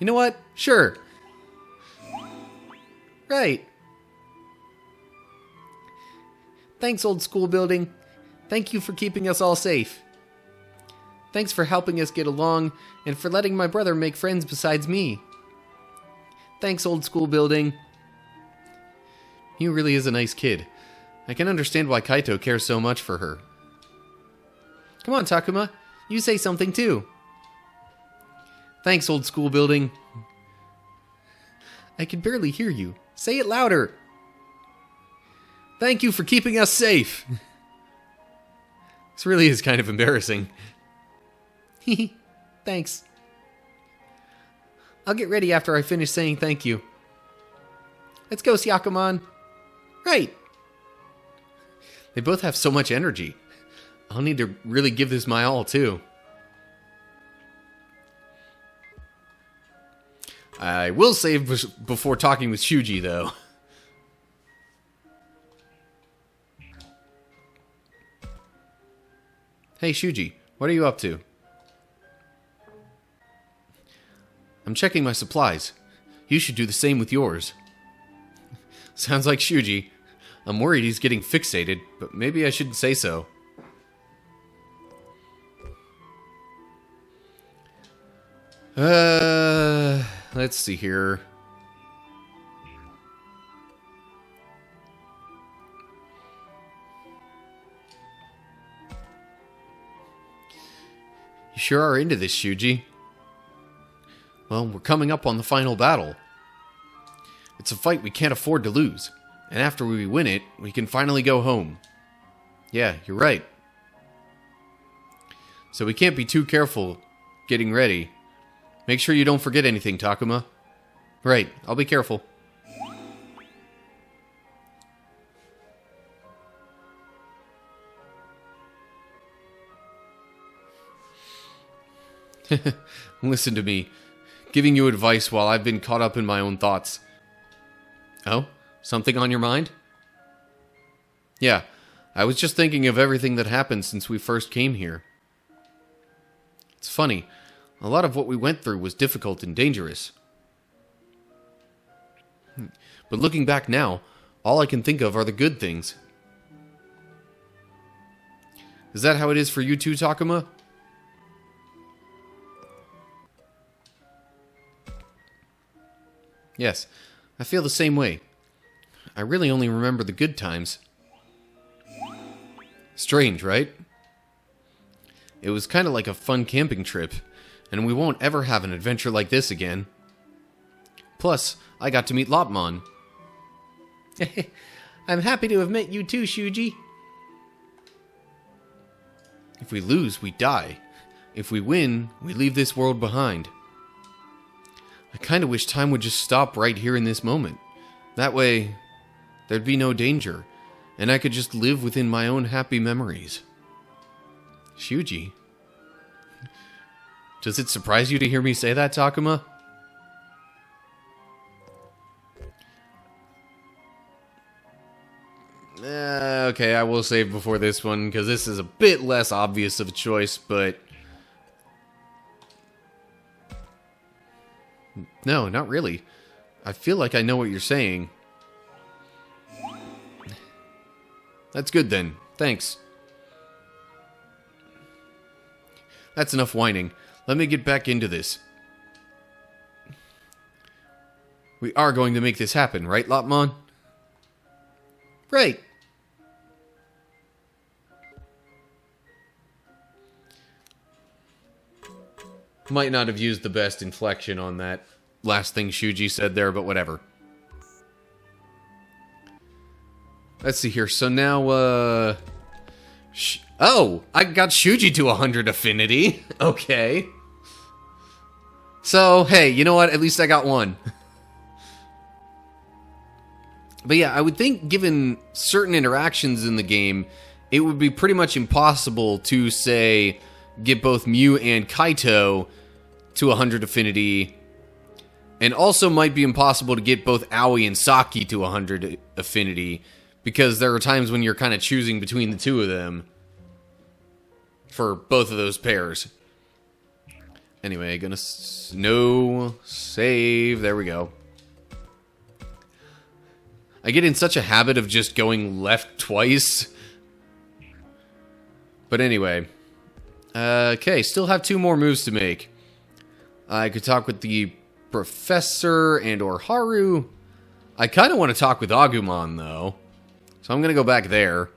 You know what? Sure. Right. Thanks, old school building. Thank you for keeping us all safe. Thanks for helping us get along, and for letting my brother make friends besides me. Thanks, old school building. Mew really is a nice kid. I can understand why Kaito cares so much for her. Come on, Takuma. You say something too. Thanks, old school building. I can barely hear you. Say it louder. Thank you for keeping us safe. This really is kind of embarrassing. Thanks. I'll get ready after I finish saying thank you. Let's go, Syakomon. Right. They both have so much energy. I'll need to really give this my all, too. I will save before talking with Shuji, though. Hey, Shuji, what are you up to? I'm checking my supplies. You should do the same with yours. Sounds like Shuji. I'm worried he's getting fixated, but maybe I shouldn't say so. Let's see here. You sure are into this, Shuji. Well, we're coming up on the final battle. It's a fight we can't afford to lose. And after we win it, we can finally go home. Yeah, you're right. So we can't be too careful getting ready. Make sure you don't forget anything, Takuma. Right, I'll be careful. Listen to me, giving you advice while I've been caught up in my own thoughts. Oh? Something on your mind? Yeah, I was just thinking of everything that happened since we first came here. It's funny, a lot of what we went through was difficult and dangerous. But looking back now, all I can think of are the good things. Is that how it is for you too, Takuma? Yes, I feel the same way. I really only remember the good times. Strange, right? It was kind of like a fun camping trip, and we won't ever have an adventure like this again. Plus, I got to meet Lopmon. I'm happy to have met you too, Shuji. If we lose, we die. If we win, we leave this world behind. I kind of wish time would just stop right here in this moment. That way, there'd be no danger, and I could just live within my own happy memories. Shuji? Does it surprise you to hear me say that, Takuma? Okay, I will save before this one, because this is a bit less obvious of a choice, but... No, not really. I feel like I know what you're saying. That's good then. Thanks. That's enough whining. Let me get back into this. We are going to make this happen, right, Lopmon? Right. Might not have used the best inflection on that last thing Shuji said there, but whatever. Let's see here. So now, oh! I got Shuji to 100 affinity. Okay. So, hey, you know what? At least I got one. But yeah, I would think given certain interactions in the game, it would be pretty much impossible to, say, get both Mew and Kaito to 100 affinity, and also might be impossible to get both Aoi and Saki to 100 affinity, because there are times when you're kind of choosing between the two of them for both of those pairs. Anyway, gonna no save. There we go. I get in such a habit of just going left twice. But anyway. Okay, still have 2 more moves to make. I could talk with the Professor and or Haru. I kind of want to talk with Agumon, though. So I'm going to go back there.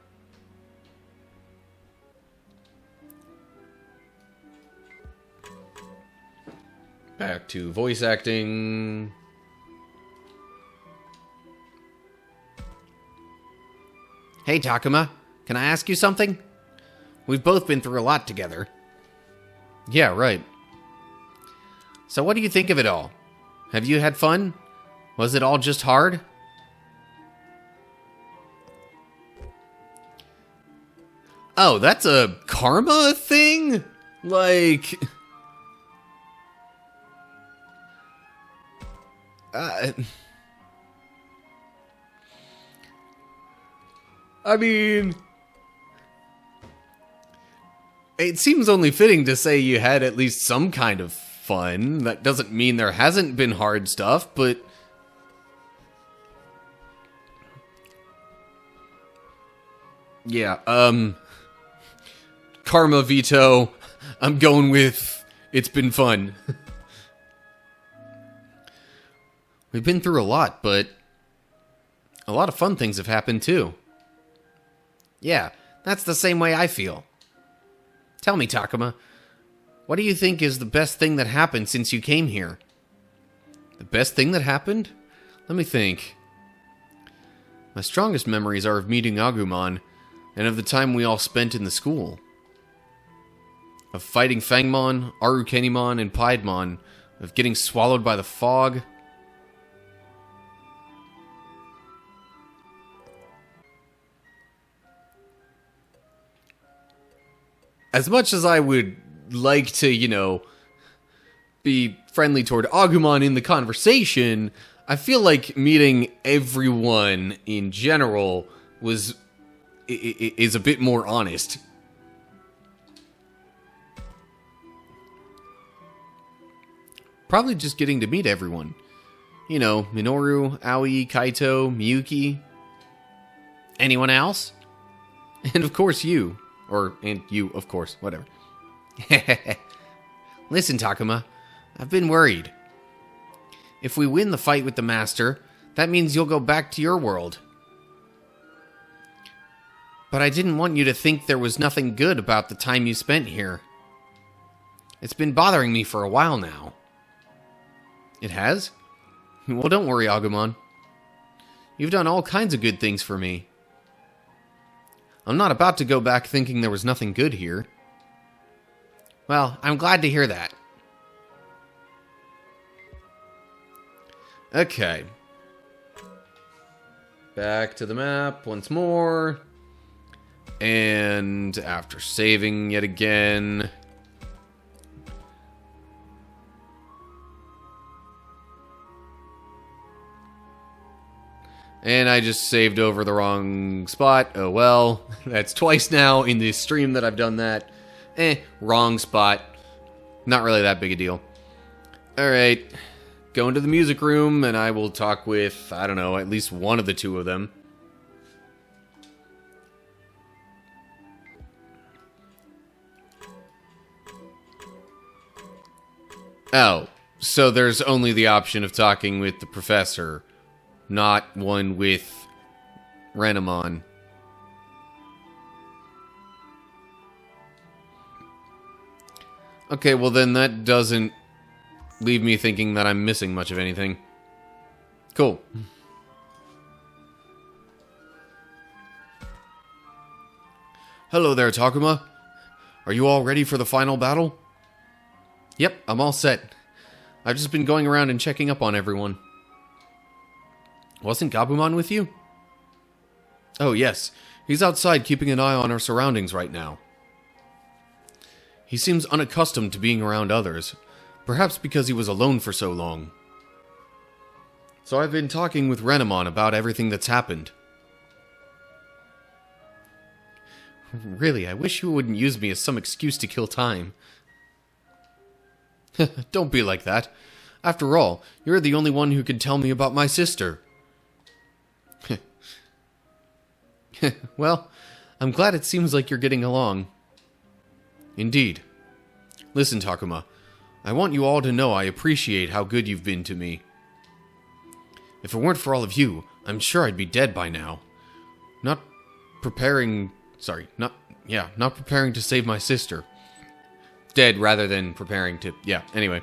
Back to voice acting. Hey, Takuma. Can I ask you something? We've both been through a lot together. Yeah, right. So what do you think of it all? Have you had fun? Was it all just hard? Oh, that's a karma thing? Like... I mean... It seems only fitting to say you had at least some kind of fun. That doesn't mean there hasn't been hard stuff, but... yeah, Karma veto. I'm going with it's been fun. We've been through a lot, but a lot of fun things have happened too. Yeah, that's the same way I feel. Tell me, Takuma, what do you think is the best thing that happened since you came here? The best thing that happened? Let me think. My strongest memories are of meeting Agumon, and of the time we all spent in the school. Of fighting Fangmon, Arukenimon, and Piedmon. Of getting swallowed by the fog. As much as I would like to, be friendly toward Agumon in the conversation, I feel like meeting everyone in general is a bit more honest. Probably just getting to meet everyone. Minoru, Aoi, Kaito, Miyuki. Anyone else? And of course you. And you, of course, whatever. Listen, Takuma, I've been worried. If we win the fight with the Master, that means you'll go back to your world. But I didn't want you to think there was nothing good about the time you spent here. It's been bothering me for a while now. It has? Well, don't worry, Agumon. You've done all kinds of good things for me. I'm not about to go back thinking there was nothing good here. Well, I'm glad to hear that. Okay. Back to the map once more. And after saving yet again... And I just saved over the wrong spot. Oh well. That's twice now in this stream that I've done that. Wrong spot. Not really that big a deal. Alright. Go into the music room and I will talk with, I don't know, at least one of the two of them. Oh. So there's only the option of talking with the professor. Not one with Renamon. Okay, well then that doesn't leave me thinking that I'm missing much of anything. Cool. Hello there, Takuma. Are you all ready for the final battle? Yep, I'm all set. I've just been going around and checking up on everyone. Wasn't Gabumon with you? Oh, yes. He's outside keeping an eye on our surroundings right now. He seems unaccustomed to being around others, perhaps because he was alone for so long. So I've been talking with Renamon about everything that's happened. Really, I wish you wouldn't use me as some excuse to kill time. Don't be like that. After all, you're the only one who can tell me about my sister. Well, I'm glad it seems like you're getting along. Indeed. Listen, Takuma. I want you all to know I appreciate how good you've been to me. If it weren't for all of you, I'm sure I'd be dead by now. Not preparing to save my sister. Dead rather than preparing to... Yeah, anyway.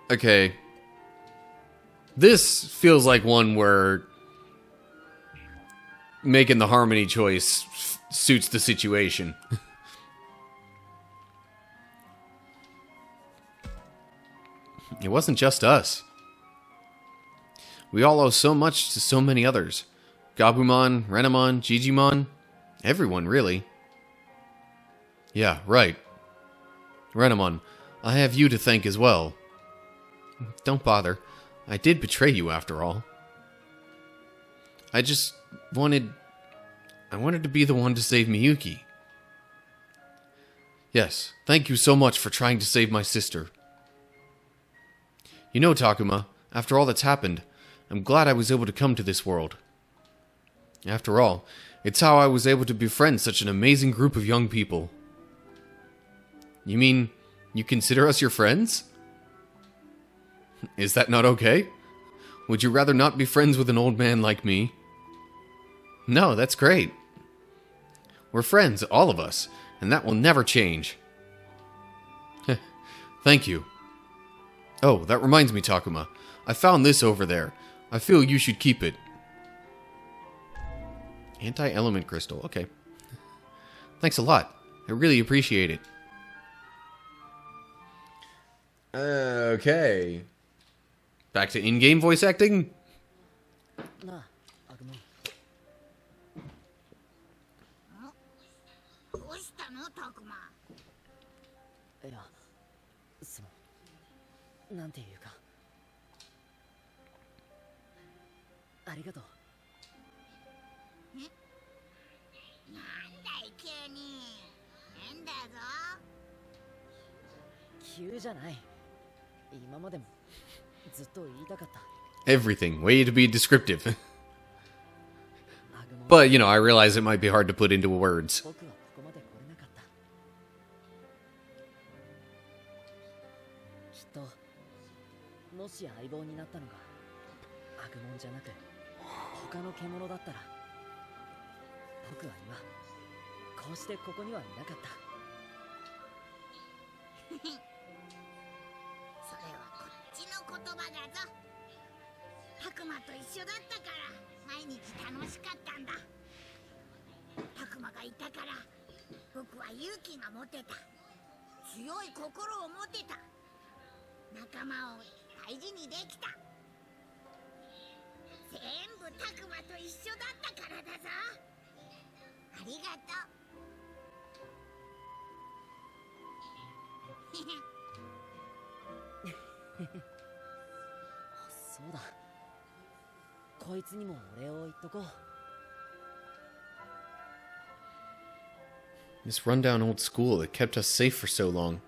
Okay. This feels like one where making the harmony choice suits the situation. It wasn't just us. We all owe so much to so many others. Gabumon, Renamon, Digimon, everyone, really. Yeah, right. Renamon, I have you to thank as well. Don't bother. I did betray you after all. I just wanted I wanted to be the one to save Miyuki. Yes, thank you so much for trying to save my sister. You know, Takuma, after all that's happened, I'm glad I was able to come to this world. After all, it's how I was able to befriend such an amazing group of young people. You mean, you consider us your friends? Is that not okay? Would you rather not be friends with an old man like me? No, that's great. We're friends, all of us, and that will never change. Thank you. Oh, that reminds me, Takuma. I found this over there. I feel you should keep it. Anti-element crystal. Okay. Thanks a lot. I really appreciate it. Okay. Back to in-game voice acting? なあ、アグモン。どうしたのタクマ。いや、なんていうか。ありがとう。なんだい急に。変だぞ。急じゃない。今までもずっと言いたかった。Everything. Way to be descriptive. アグモン。 But, you know, I realize it might be hard to put into words. 僕はここまで来れなかった。きっともし相棒になったのがアグモンじゃなく他の獣だったら僕は今こうしてここにはいなかった。それはこっちの言葉だぞ。タクマと一緒だったから毎日楽しかったんだ。タクマがいたから僕は勇気が持てた。強い心を持てた。仲間を大事にできた。全部タクマと一緒だったからだぞ。ありがとう。そうだ。こいつにもお礼を言っとこう。This rundown old school that kept us safe for so long.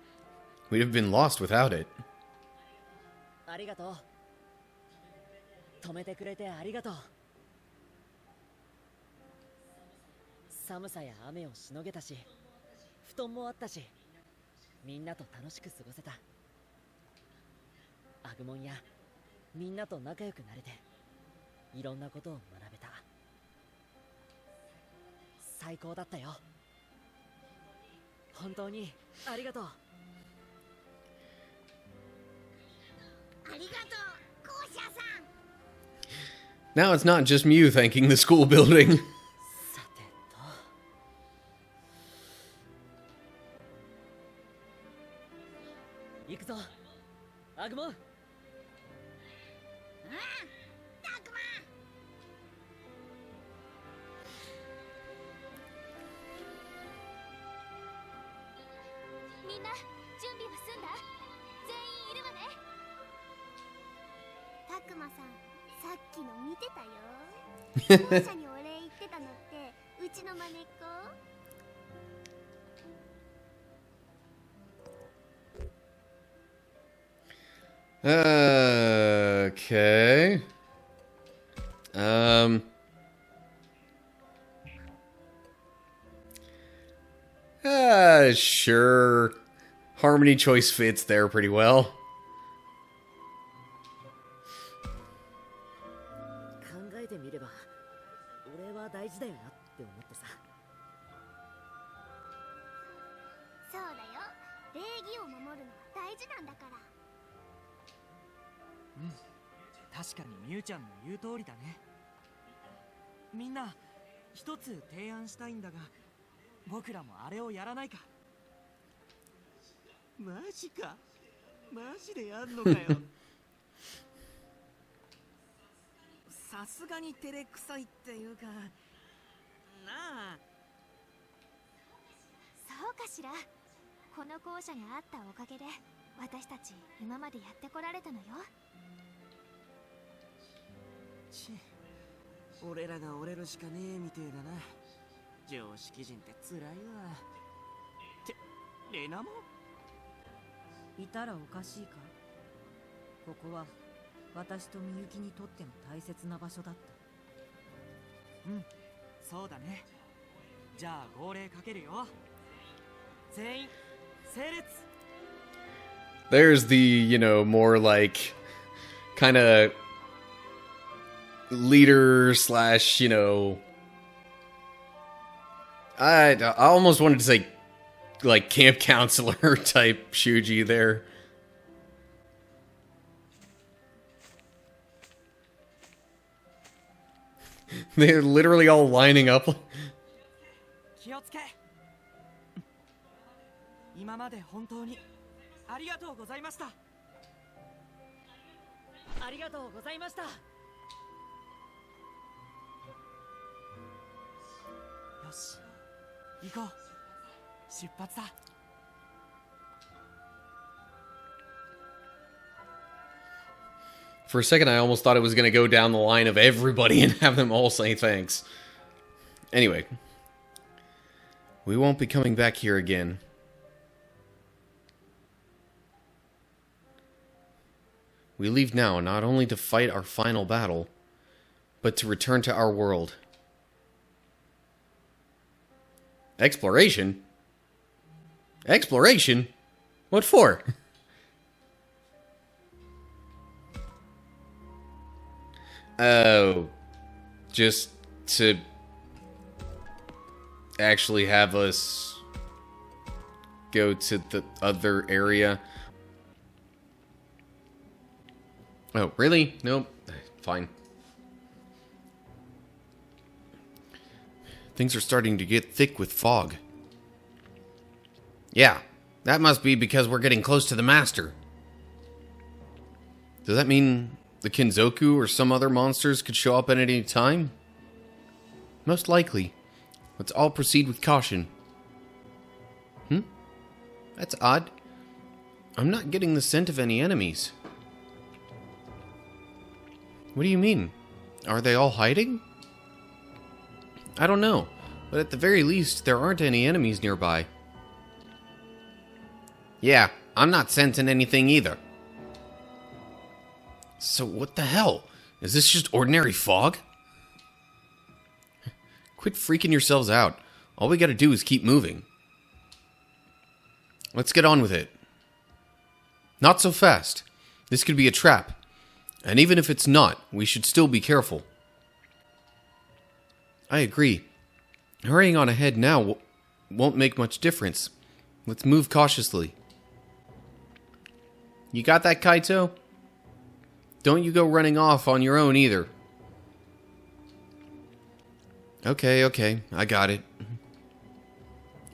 We'd have been lost without it. ありがとう。止めてくれてありがとう。寒さや雨をしのげたし、布団もあったし、みんなと楽しく過ごせた。アグモンやみんなと仲良くなれて、いろんなことを学べた。最高だったよ。本当にありがとう。ありがとう、校舎さん。 Now it's not just Mew thanking the school building. さてと。行くぞ、アグモン。タクマ。みんな準備は済んだ？全員いるわね。タクマさん、さっきの見てたよ。校舎にお礼言ってたのってうちのまねっこ。Okay. Sure. Harmony choice fits there pretty well. 考えてみれば、俺は大事だよなって思ってさ。そうだよ。礼儀を守るのは大事なんだから。確かにミュウちゃんの言う通りだね。みんな一つ提案したいんだが、僕らもあれをやらないか。マジか。マジでやんのかよ。さすがに照れくさいっていうかなあ。そうかしら。この校舎があったおかげで私たち今までやってこられたのよ。俺らが折れるしかねえみてえだな。常識人って辛いわ。ってレナもいたらおかしいか。ここは私とみゆきにとっても大切な場所だった。うん、そうだね。じゃあ号令かけるよ。全員整列。 There's the, you know, more like kind of leader slash, you know, I almost wanted to say like camp counselor type Shuji there. They're literally all lining up. 気をつけ。今まで本当にありがとうございました。ありがとうございました。よし、行こう。出発だ。For a second, I almost thought it was going to go down the line of everybody and have them all say thanks. Anyway, we won't be coming back here again. We leave now not only to fight our final battle, but to return to our world. Exploration? Exploration? What for? Oh, just to actually have us go to the other area. Oh, really? Nope. Fine. Things are starting to get thick with fog. Yeah, that must be because we're getting close to the master. Does that mean the Kinzoku or some other monsters could show up at any time? Most likely. Let's all proceed with caution. That's odd. I'm not getting the scent of any enemies. What do you mean? Are they all hiding? I don't know, but at the very least, there aren't any enemies nearby. Yeah, I'm not sensing anything either. So what the hell? Is this just ordinary fog? Quit freaking yourselves out. All we gotta do is keep moving. Let's get on with it. Not so fast. This could be a trap. And even if it's not, we should still be careful. I agree. Hurrying on ahead now won't make much difference. Let's move cautiously. You got that, Kaito? Don't you go running off on your own either. Okay, I got it.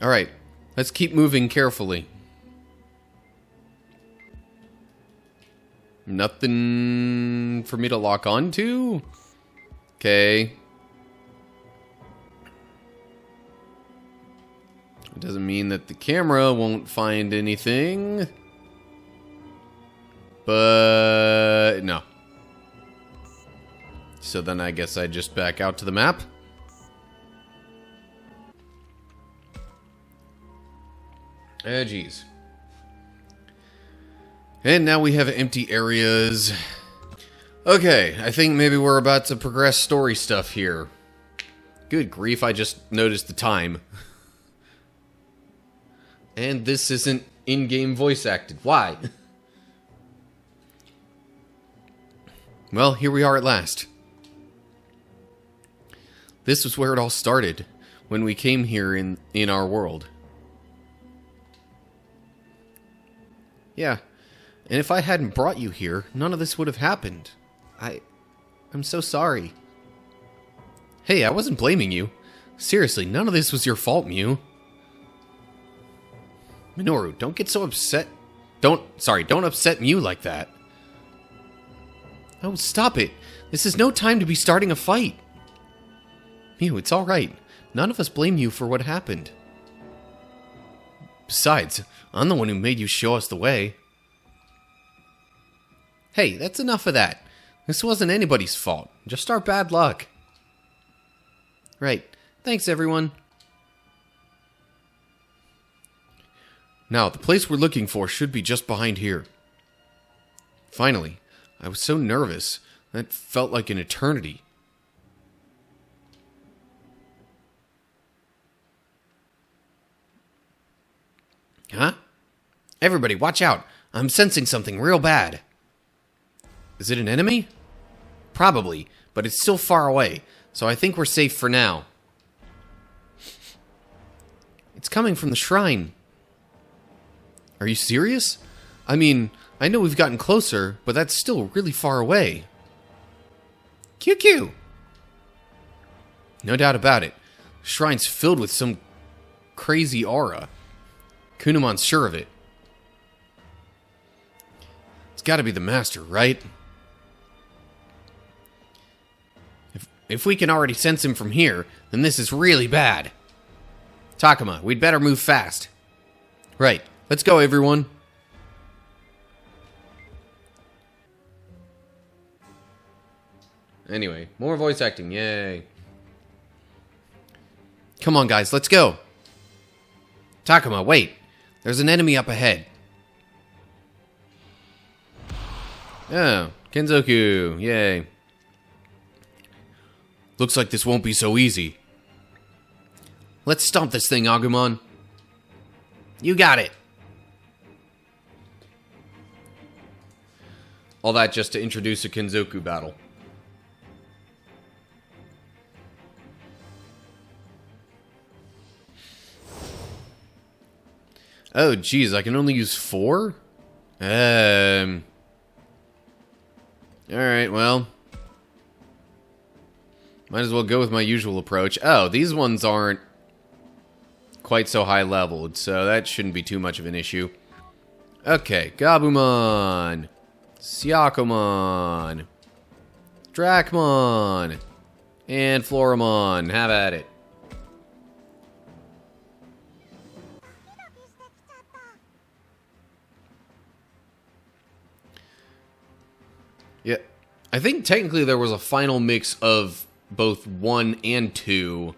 Alright, let's keep moving carefully. Nothing for me to lock onto? Okay. It doesn't mean that the camera won't find anything. But no. So then I guess I just back out to the map. Geez. And now we have empty areas. Okay, I think maybe we're about to progress story stuff here. Good grief, I just noticed the time. And this isn't in-game voice acted. Why? Well, here we are at last. This was where it all started, when we came here in our world. Yeah, and if I hadn't brought you here, none of this would have happened. I'm so sorry. Hey, I wasn't blaming you. Seriously, none of this was your fault, Mew. Minoru, don't get so upset. Don't upset Mew like that. Oh, stop it. This is no time to be starting a fight. Mew, it's alright. None of us blame you for what happened. Besides, I'm the one who made you show us the way. Hey, that's enough of that. This wasn't anybody's fault. Just our bad luck. Right. Thanks, everyone. Now, the place we're looking for should be just behind here. Finally. I was so nervous. That felt like an eternity. Huh? Everybody, watch out. I'm sensing something real bad. Is it an enemy? Probably, but it's still far away, so I think we're safe for now. It's coming from the shrine. Are you serious? I mean, I know we've gotten closer, but that's still really far away. QQ! No doubt about it. The shrine's filled with some crazy aura. Kunamon's sure of it. It's gotta be the master, right? If we can already sense him from here, then this is really bad. Takuma, we'd better move fast. Right, let's go everyone. Anyway, more voice acting, yay. Come on guys, let's go. Takuma, wait. There's an enemy up ahead. Oh, Kenzoku, yay. Looks like this won't be so easy. Let's stomp this thing, Agumon. You got it. All that just to introduce a Kenzoku battle. Oh, geez, I can only use 4? Alright, well. Might as well go with my usual approach. Oh, these ones aren't quite so high leveled, so that shouldn't be too much of an issue. Okay, Gabumon, Syakomon, Dracmon, and Floramon. Have at it. Yeah, I think technically there was a final mix of both 1 and 2.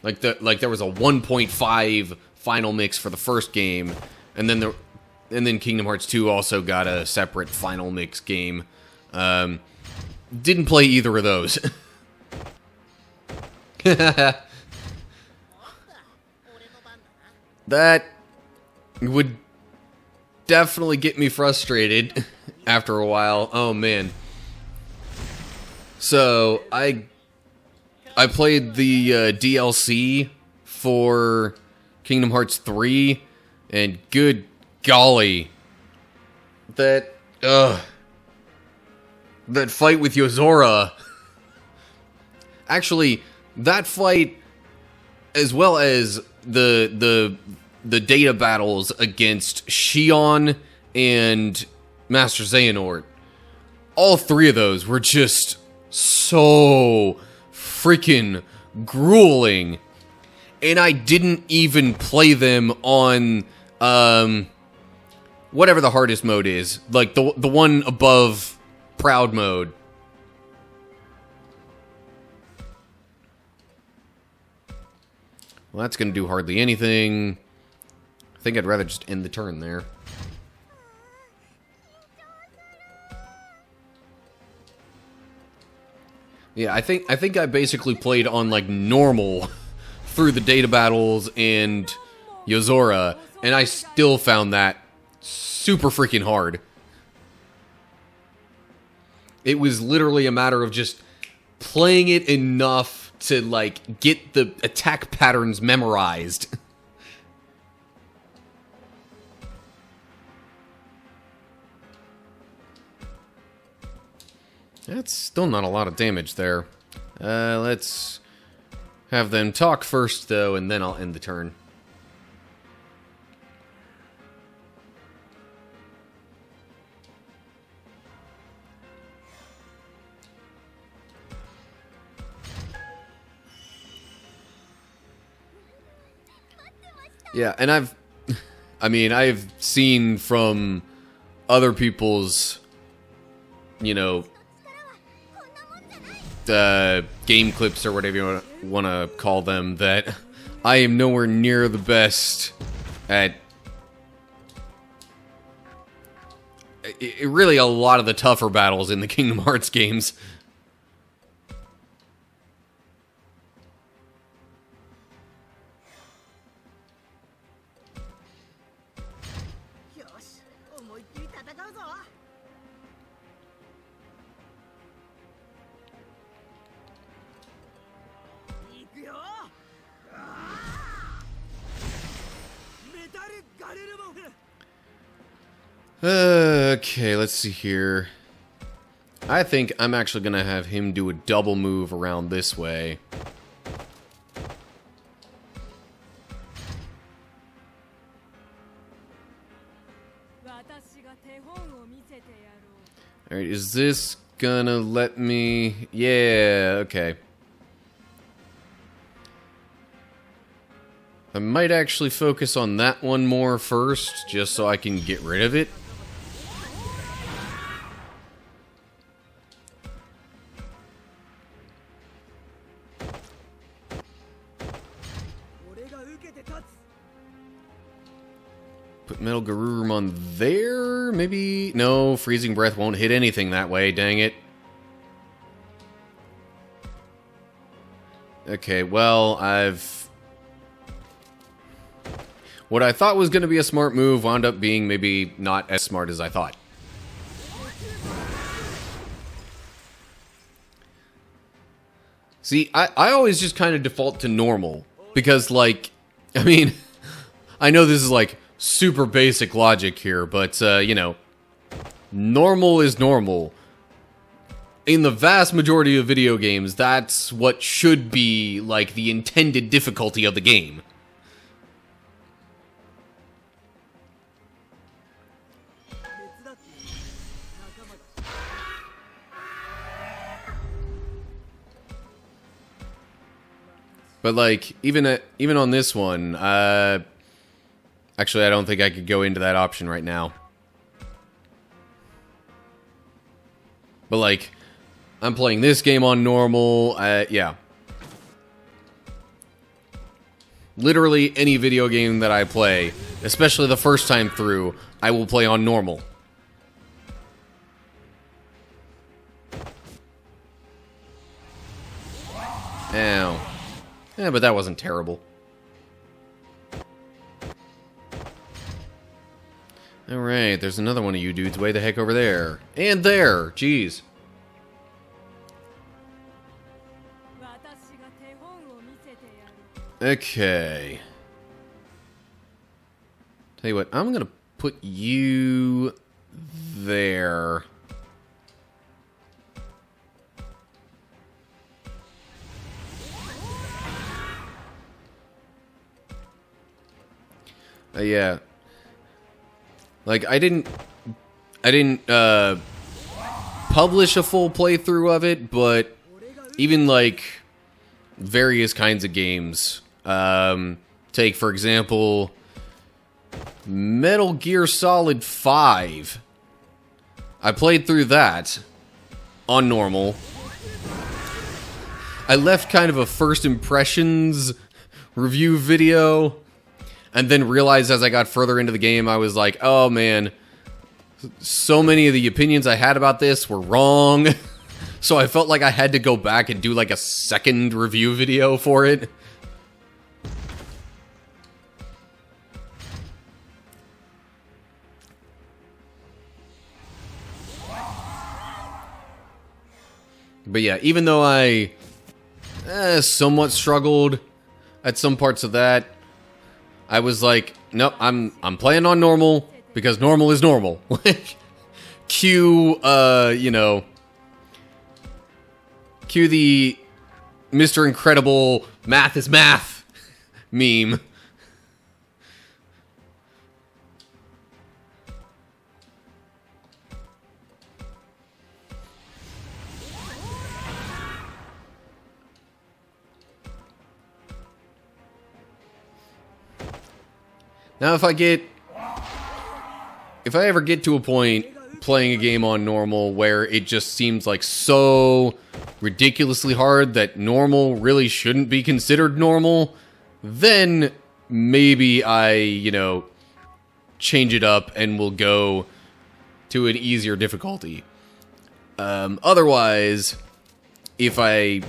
Like there was a 1.5 final mix for the first game, and then Kingdom Hearts 2 also got a separate final mix game. Didn't play either of those. That would definitely get me frustrated after a while. Oh man. So I played the DLC for Kingdom Hearts 3, and good golly, that fight with Yozora. Actually, that fight, as well as the data battles against Shion and Master Xehanort, all 3 of those were just so freaking grueling. And I didn't even play them on whatever the hardest mode is, like the one above Proud mode. Well, that's gonna do hardly anything. I think I'd rather just end the turn there. Yeah, I think I basically played on like normal through the data battles and Yozora, and I still found that super freaking hard. It was literally a matter of just playing it enough to like get the attack patterns memorized. That's still not a lot of damage there. Let's have them talk first, though, and then I'll end the turn. Yeah, and I've seen from other people's, you know, game clips or whatever you want to call them, that I am nowhere near the best at really a lot of the tougher battles in the Kingdom Hearts games. Okay, let's see here. I think I'm actually going to have him do a double move around this way. Alright, is this gonna let me... Yeah, okay. I might actually focus on that one more first, just so I can get rid of it. Put Metal Garurumon there? Maybe? No, Freezing Breath won't hit anything that way, dang it. Okay, well, what I thought was going to be a smart move wound up being maybe not as smart as I thought. See, I always just kind of default to normal. Because, like, I mean, I know this is, like, super basic logic here, but, you know, normal is normal. In the vast majority of video games, that's what should be, like, the intended difficulty of the game. But, like, even on this one, actually, I don't think I could go into that option right now. But, like, I'm playing this game on normal, yeah. Literally any video game that I play, especially the first time through, I will play on normal. Ow. Yeah, but that wasn't terrible. Alright, there's another one of you dudes way the heck over there. And there! Jeez. Okay. Tell you what, I'm gonna put you there. Yeah. Like, I didn't publish a full playthrough of it, but even, like, various kinds of games. Take, for example, Metal Gear Solid 5. I played through that on normal. I left kind of a first impressions review video, and then realized as I got further into the game, I was like, oh man, so many of the opinions I had about this were wrong. So I felt like I had to go back and do like a second review video for it. But yeah, even though I somewhat struggled at some parts of that, I was like, nope, I'm playing on normal because normal is normal. Like, cue you know, cue the Mr. Incredible math is math meme. Now, if I ever get to a point playing a game on normal where it just seems like so ridiculously hard that normal really shouldn't be considered normal, then maybe I, change it up and will go to an easier difficulty. Otherwise, if I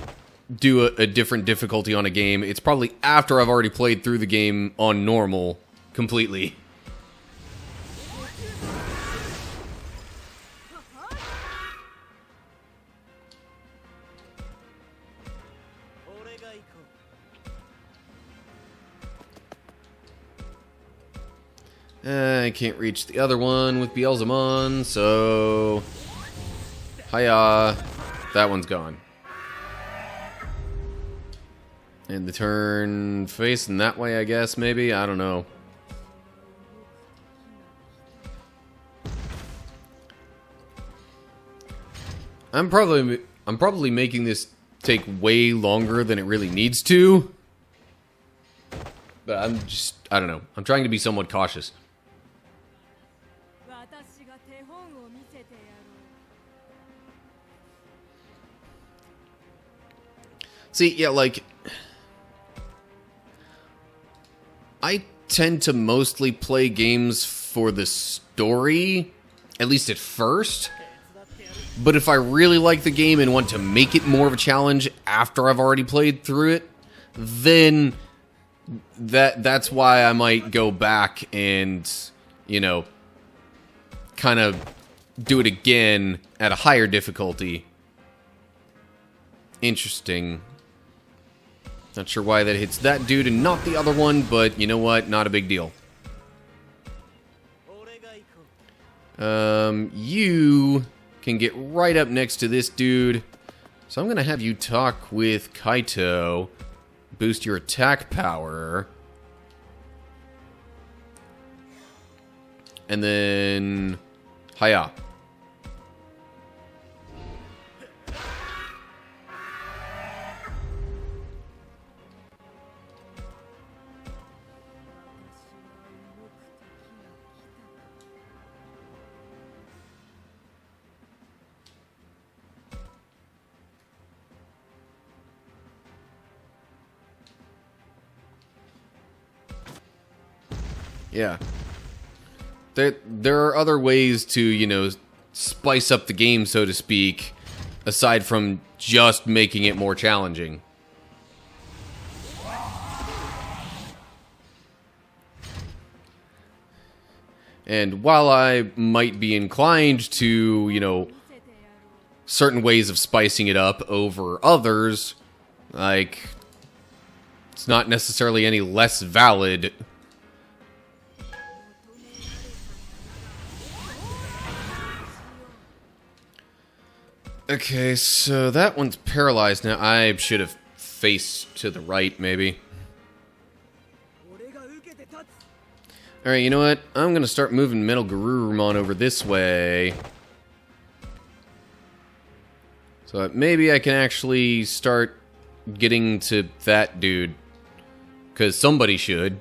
do a different difficulty on a game, it's probably after I've already played through the game on normal completely. I can't reach the other one with Beelzemon, so... Hiya. That one's gone. And the turn facing that way, I guess, maybe? I don't know. I'm probably making this take way longer than it really needs to. But I don't know. I'm trying to be somewhat cautious. See, yeah, like, I tend to mostly play games for the story, at least at first. But if I really like the game and want to make it more of a challenge after I've already played through it, then that's why I might go back and, kind of do it again at a higher difficulty. Interesting. Not sure why that hits that dude and not the other one, but you know what? Not a big deal. You can get right up next to this dude. So I'm going to have you talk with Kaito. Boost your attack power. And then... Hiya. Yeah. There are other ways to, spice up the game, so to speak, aside from just making it more challenging. And while I might be inclined to, certain ways of spicing it up over others, like, it's not necessarily any less valid. Okay, so that one's paralyzed now. I should have faced to the right, maybe. Alright, you know what? I'm gonna start moving Metal Garurumon over this way. So that maybe I can actually start getting to that dude. Because somebody should.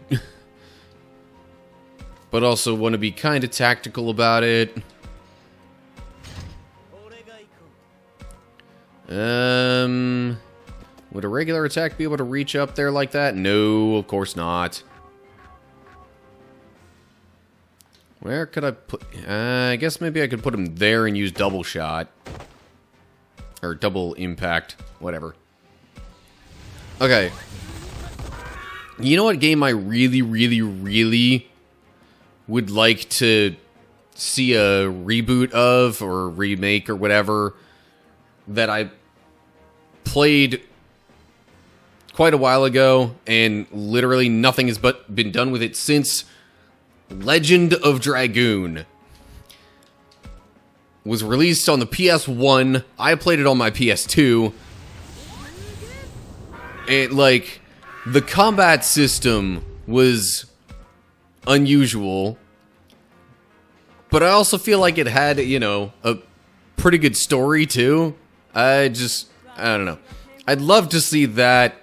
But also want to be kind of tactical about it. Would a regular attack be able to reach up there like that? No, of course not. Where could I put... I guess maybe I could put him there and use double shot. Or double impact. Whatever. Okay. You know what game I really, really, really would like to see a reboot of, or remake, or whatever, that I played quite a while ago, and literally nothing has been done with it since? Legend of Dragoon was released on the PS1. I played it on my PS2. And, like, the combat system was unusual. But I also feel like it had, a pretty good story, too. I don't know. I'd love to see that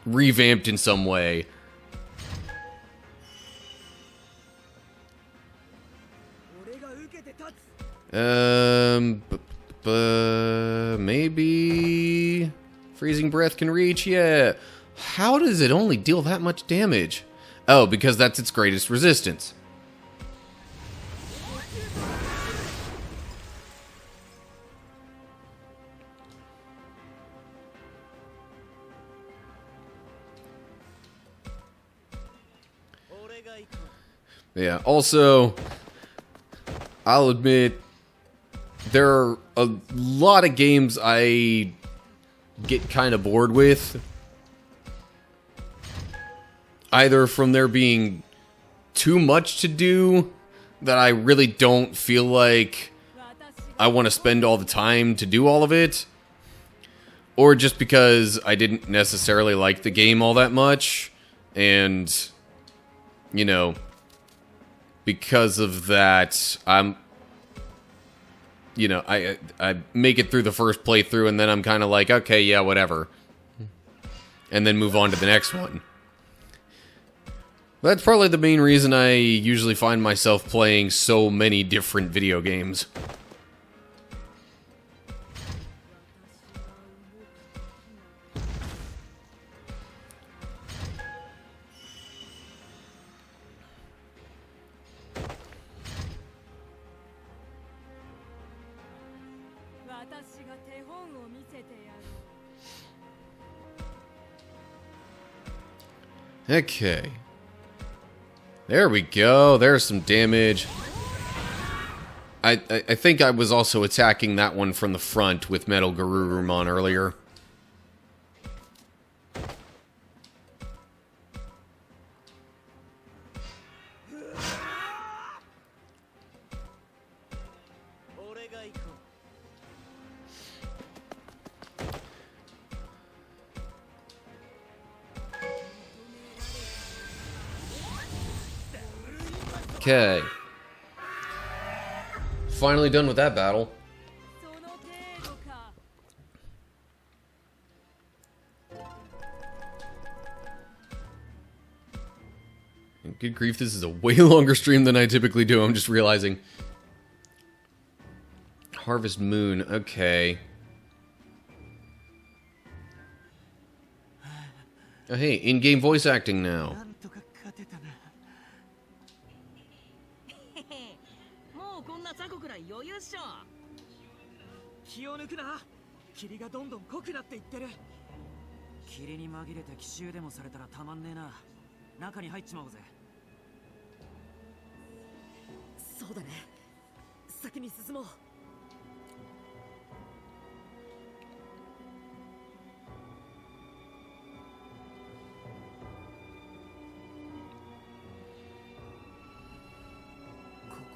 revamped in some way. Maybe Freezing Breath can reach? Yeah. How does it only deal that much damage? Oh, because that's its greatest resistance. Yeah, also, I'll admit, there are a lot of games I get kind of bored with. Either from there being too much to do that I really don't feel like I want to spend all the time to do all of it, or just because I didn't necessarily like the game all that much, and, you know, because of that, I make it through the first playthrough, and then I'm kind of like, okay, yeah, whatever. And then move on to the next one. That's probably the main reason I usually find myself playing so many different video games. Okay. There we go. There's some damage. I think I was also attacking that one from the front with Metal Garurumon earlier. Okay. Finally done with that battle. And good grief, this is a way longer stream than I typically do, I'm just realizing. Harvest Moon, okay. Oh hey, in-game voice acting now. 気を抜くな。霧がどんどん濃くなっていってる。霧に紛れて奇襲でもされたらたまんねえな。中に入っちまおうぜ。そうだね。先に進もう。こ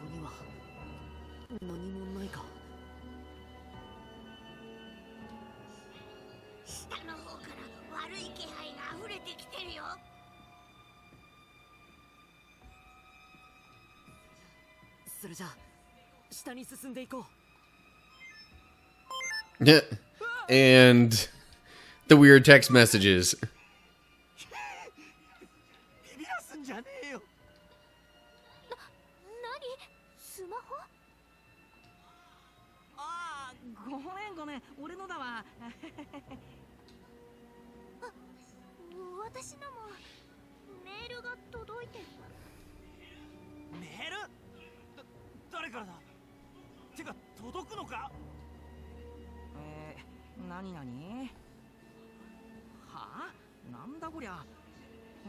こには何もないか。下の方から悪い気配が溢れてきてるよ。それじゃあ下に進んでいこう。Yeah. And the weird text messages. ビビらすんじゃねえよ。スマホ？ああ、ごめん、俺のだわ。私のもメールが届いてる。メール？誰からだ？てか届くのか？何はあ？なんだこりゃ。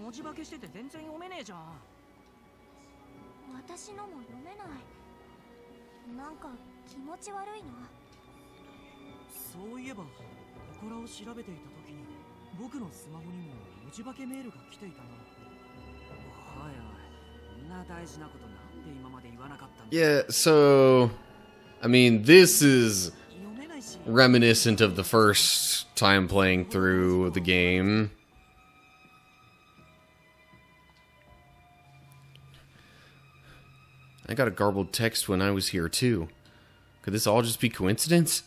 文字化けしてて全然読めねえじゃん。私のも読めない。なんか気持ち悪いな。そういえば、祠を調べていた時に僕のスマホにも文字化けメールが来ていたな。おいおい、こんな大事なことなんで今まで言わなかったんだ。 Yeah, so I mean, this is reminiscent of the first time playing through the game. I got a garbled text when I was here too. Could this all just be coincidence?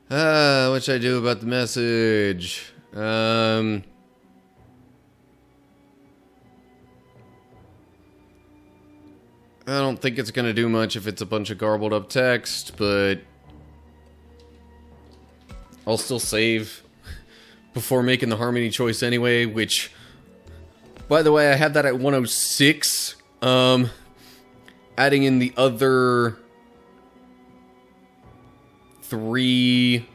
What should I do about the message? I don't think it's gonna do much if it's a bunch of garbled up text, but I'll still save before making the harmony choice anyway, which, by the way, I had that at 106. Adding in the other 3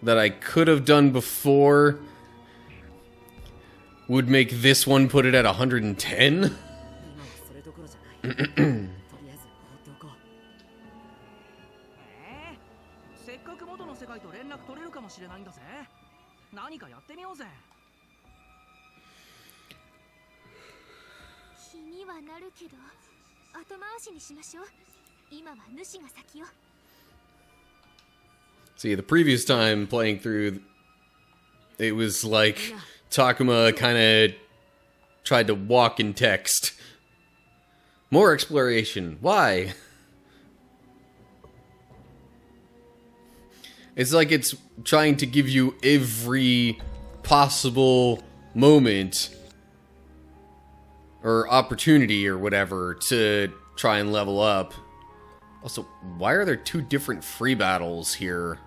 that I could have done before would make this one put it at 110. とりあえず放っておこうせっかく元の世界と連絡取れるかもしれないんだぜ。何かやってみようぜ。気にはなるけど後回しにしましょう。今は主が先よ。 See, the previous time playing through, it was like Takuma kind of tried to walk in text. More exploration. Why? It's like it's trying to give you every possible moment or opportunity or whatever to try and level up. Also, why are there 2 different free battles here?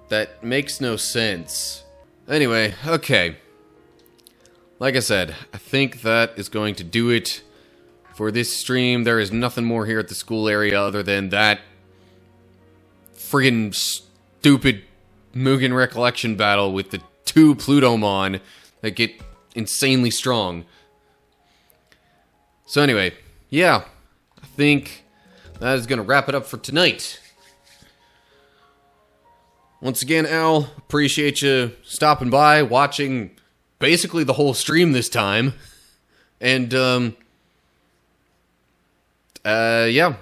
That makes no sense. Anyway, okay. Like I said, I think that is going to do it for this stream. There is nothing more here at the school area other than that friggin' stupid Mugen Recollection battle with the 2 Plutomon that get insanely strong. So anyway, yeah, I think that is going to wrap it up for tonight. Once again, Al, appreciate you stopping by, watching basically the whole stream this time. And, yeah.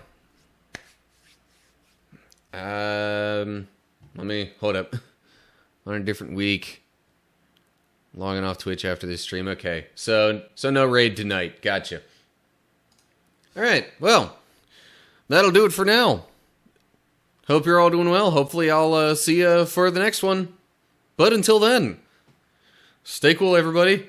Let me, hold up. On a different week. Logging off Twitch after this stream, okay. So no raid tonight, gotcha. Alright, well, that'll do it for now. Hope you're all doing well. Hopefully I'll see you for the next one. But until then, stay cool, everybody.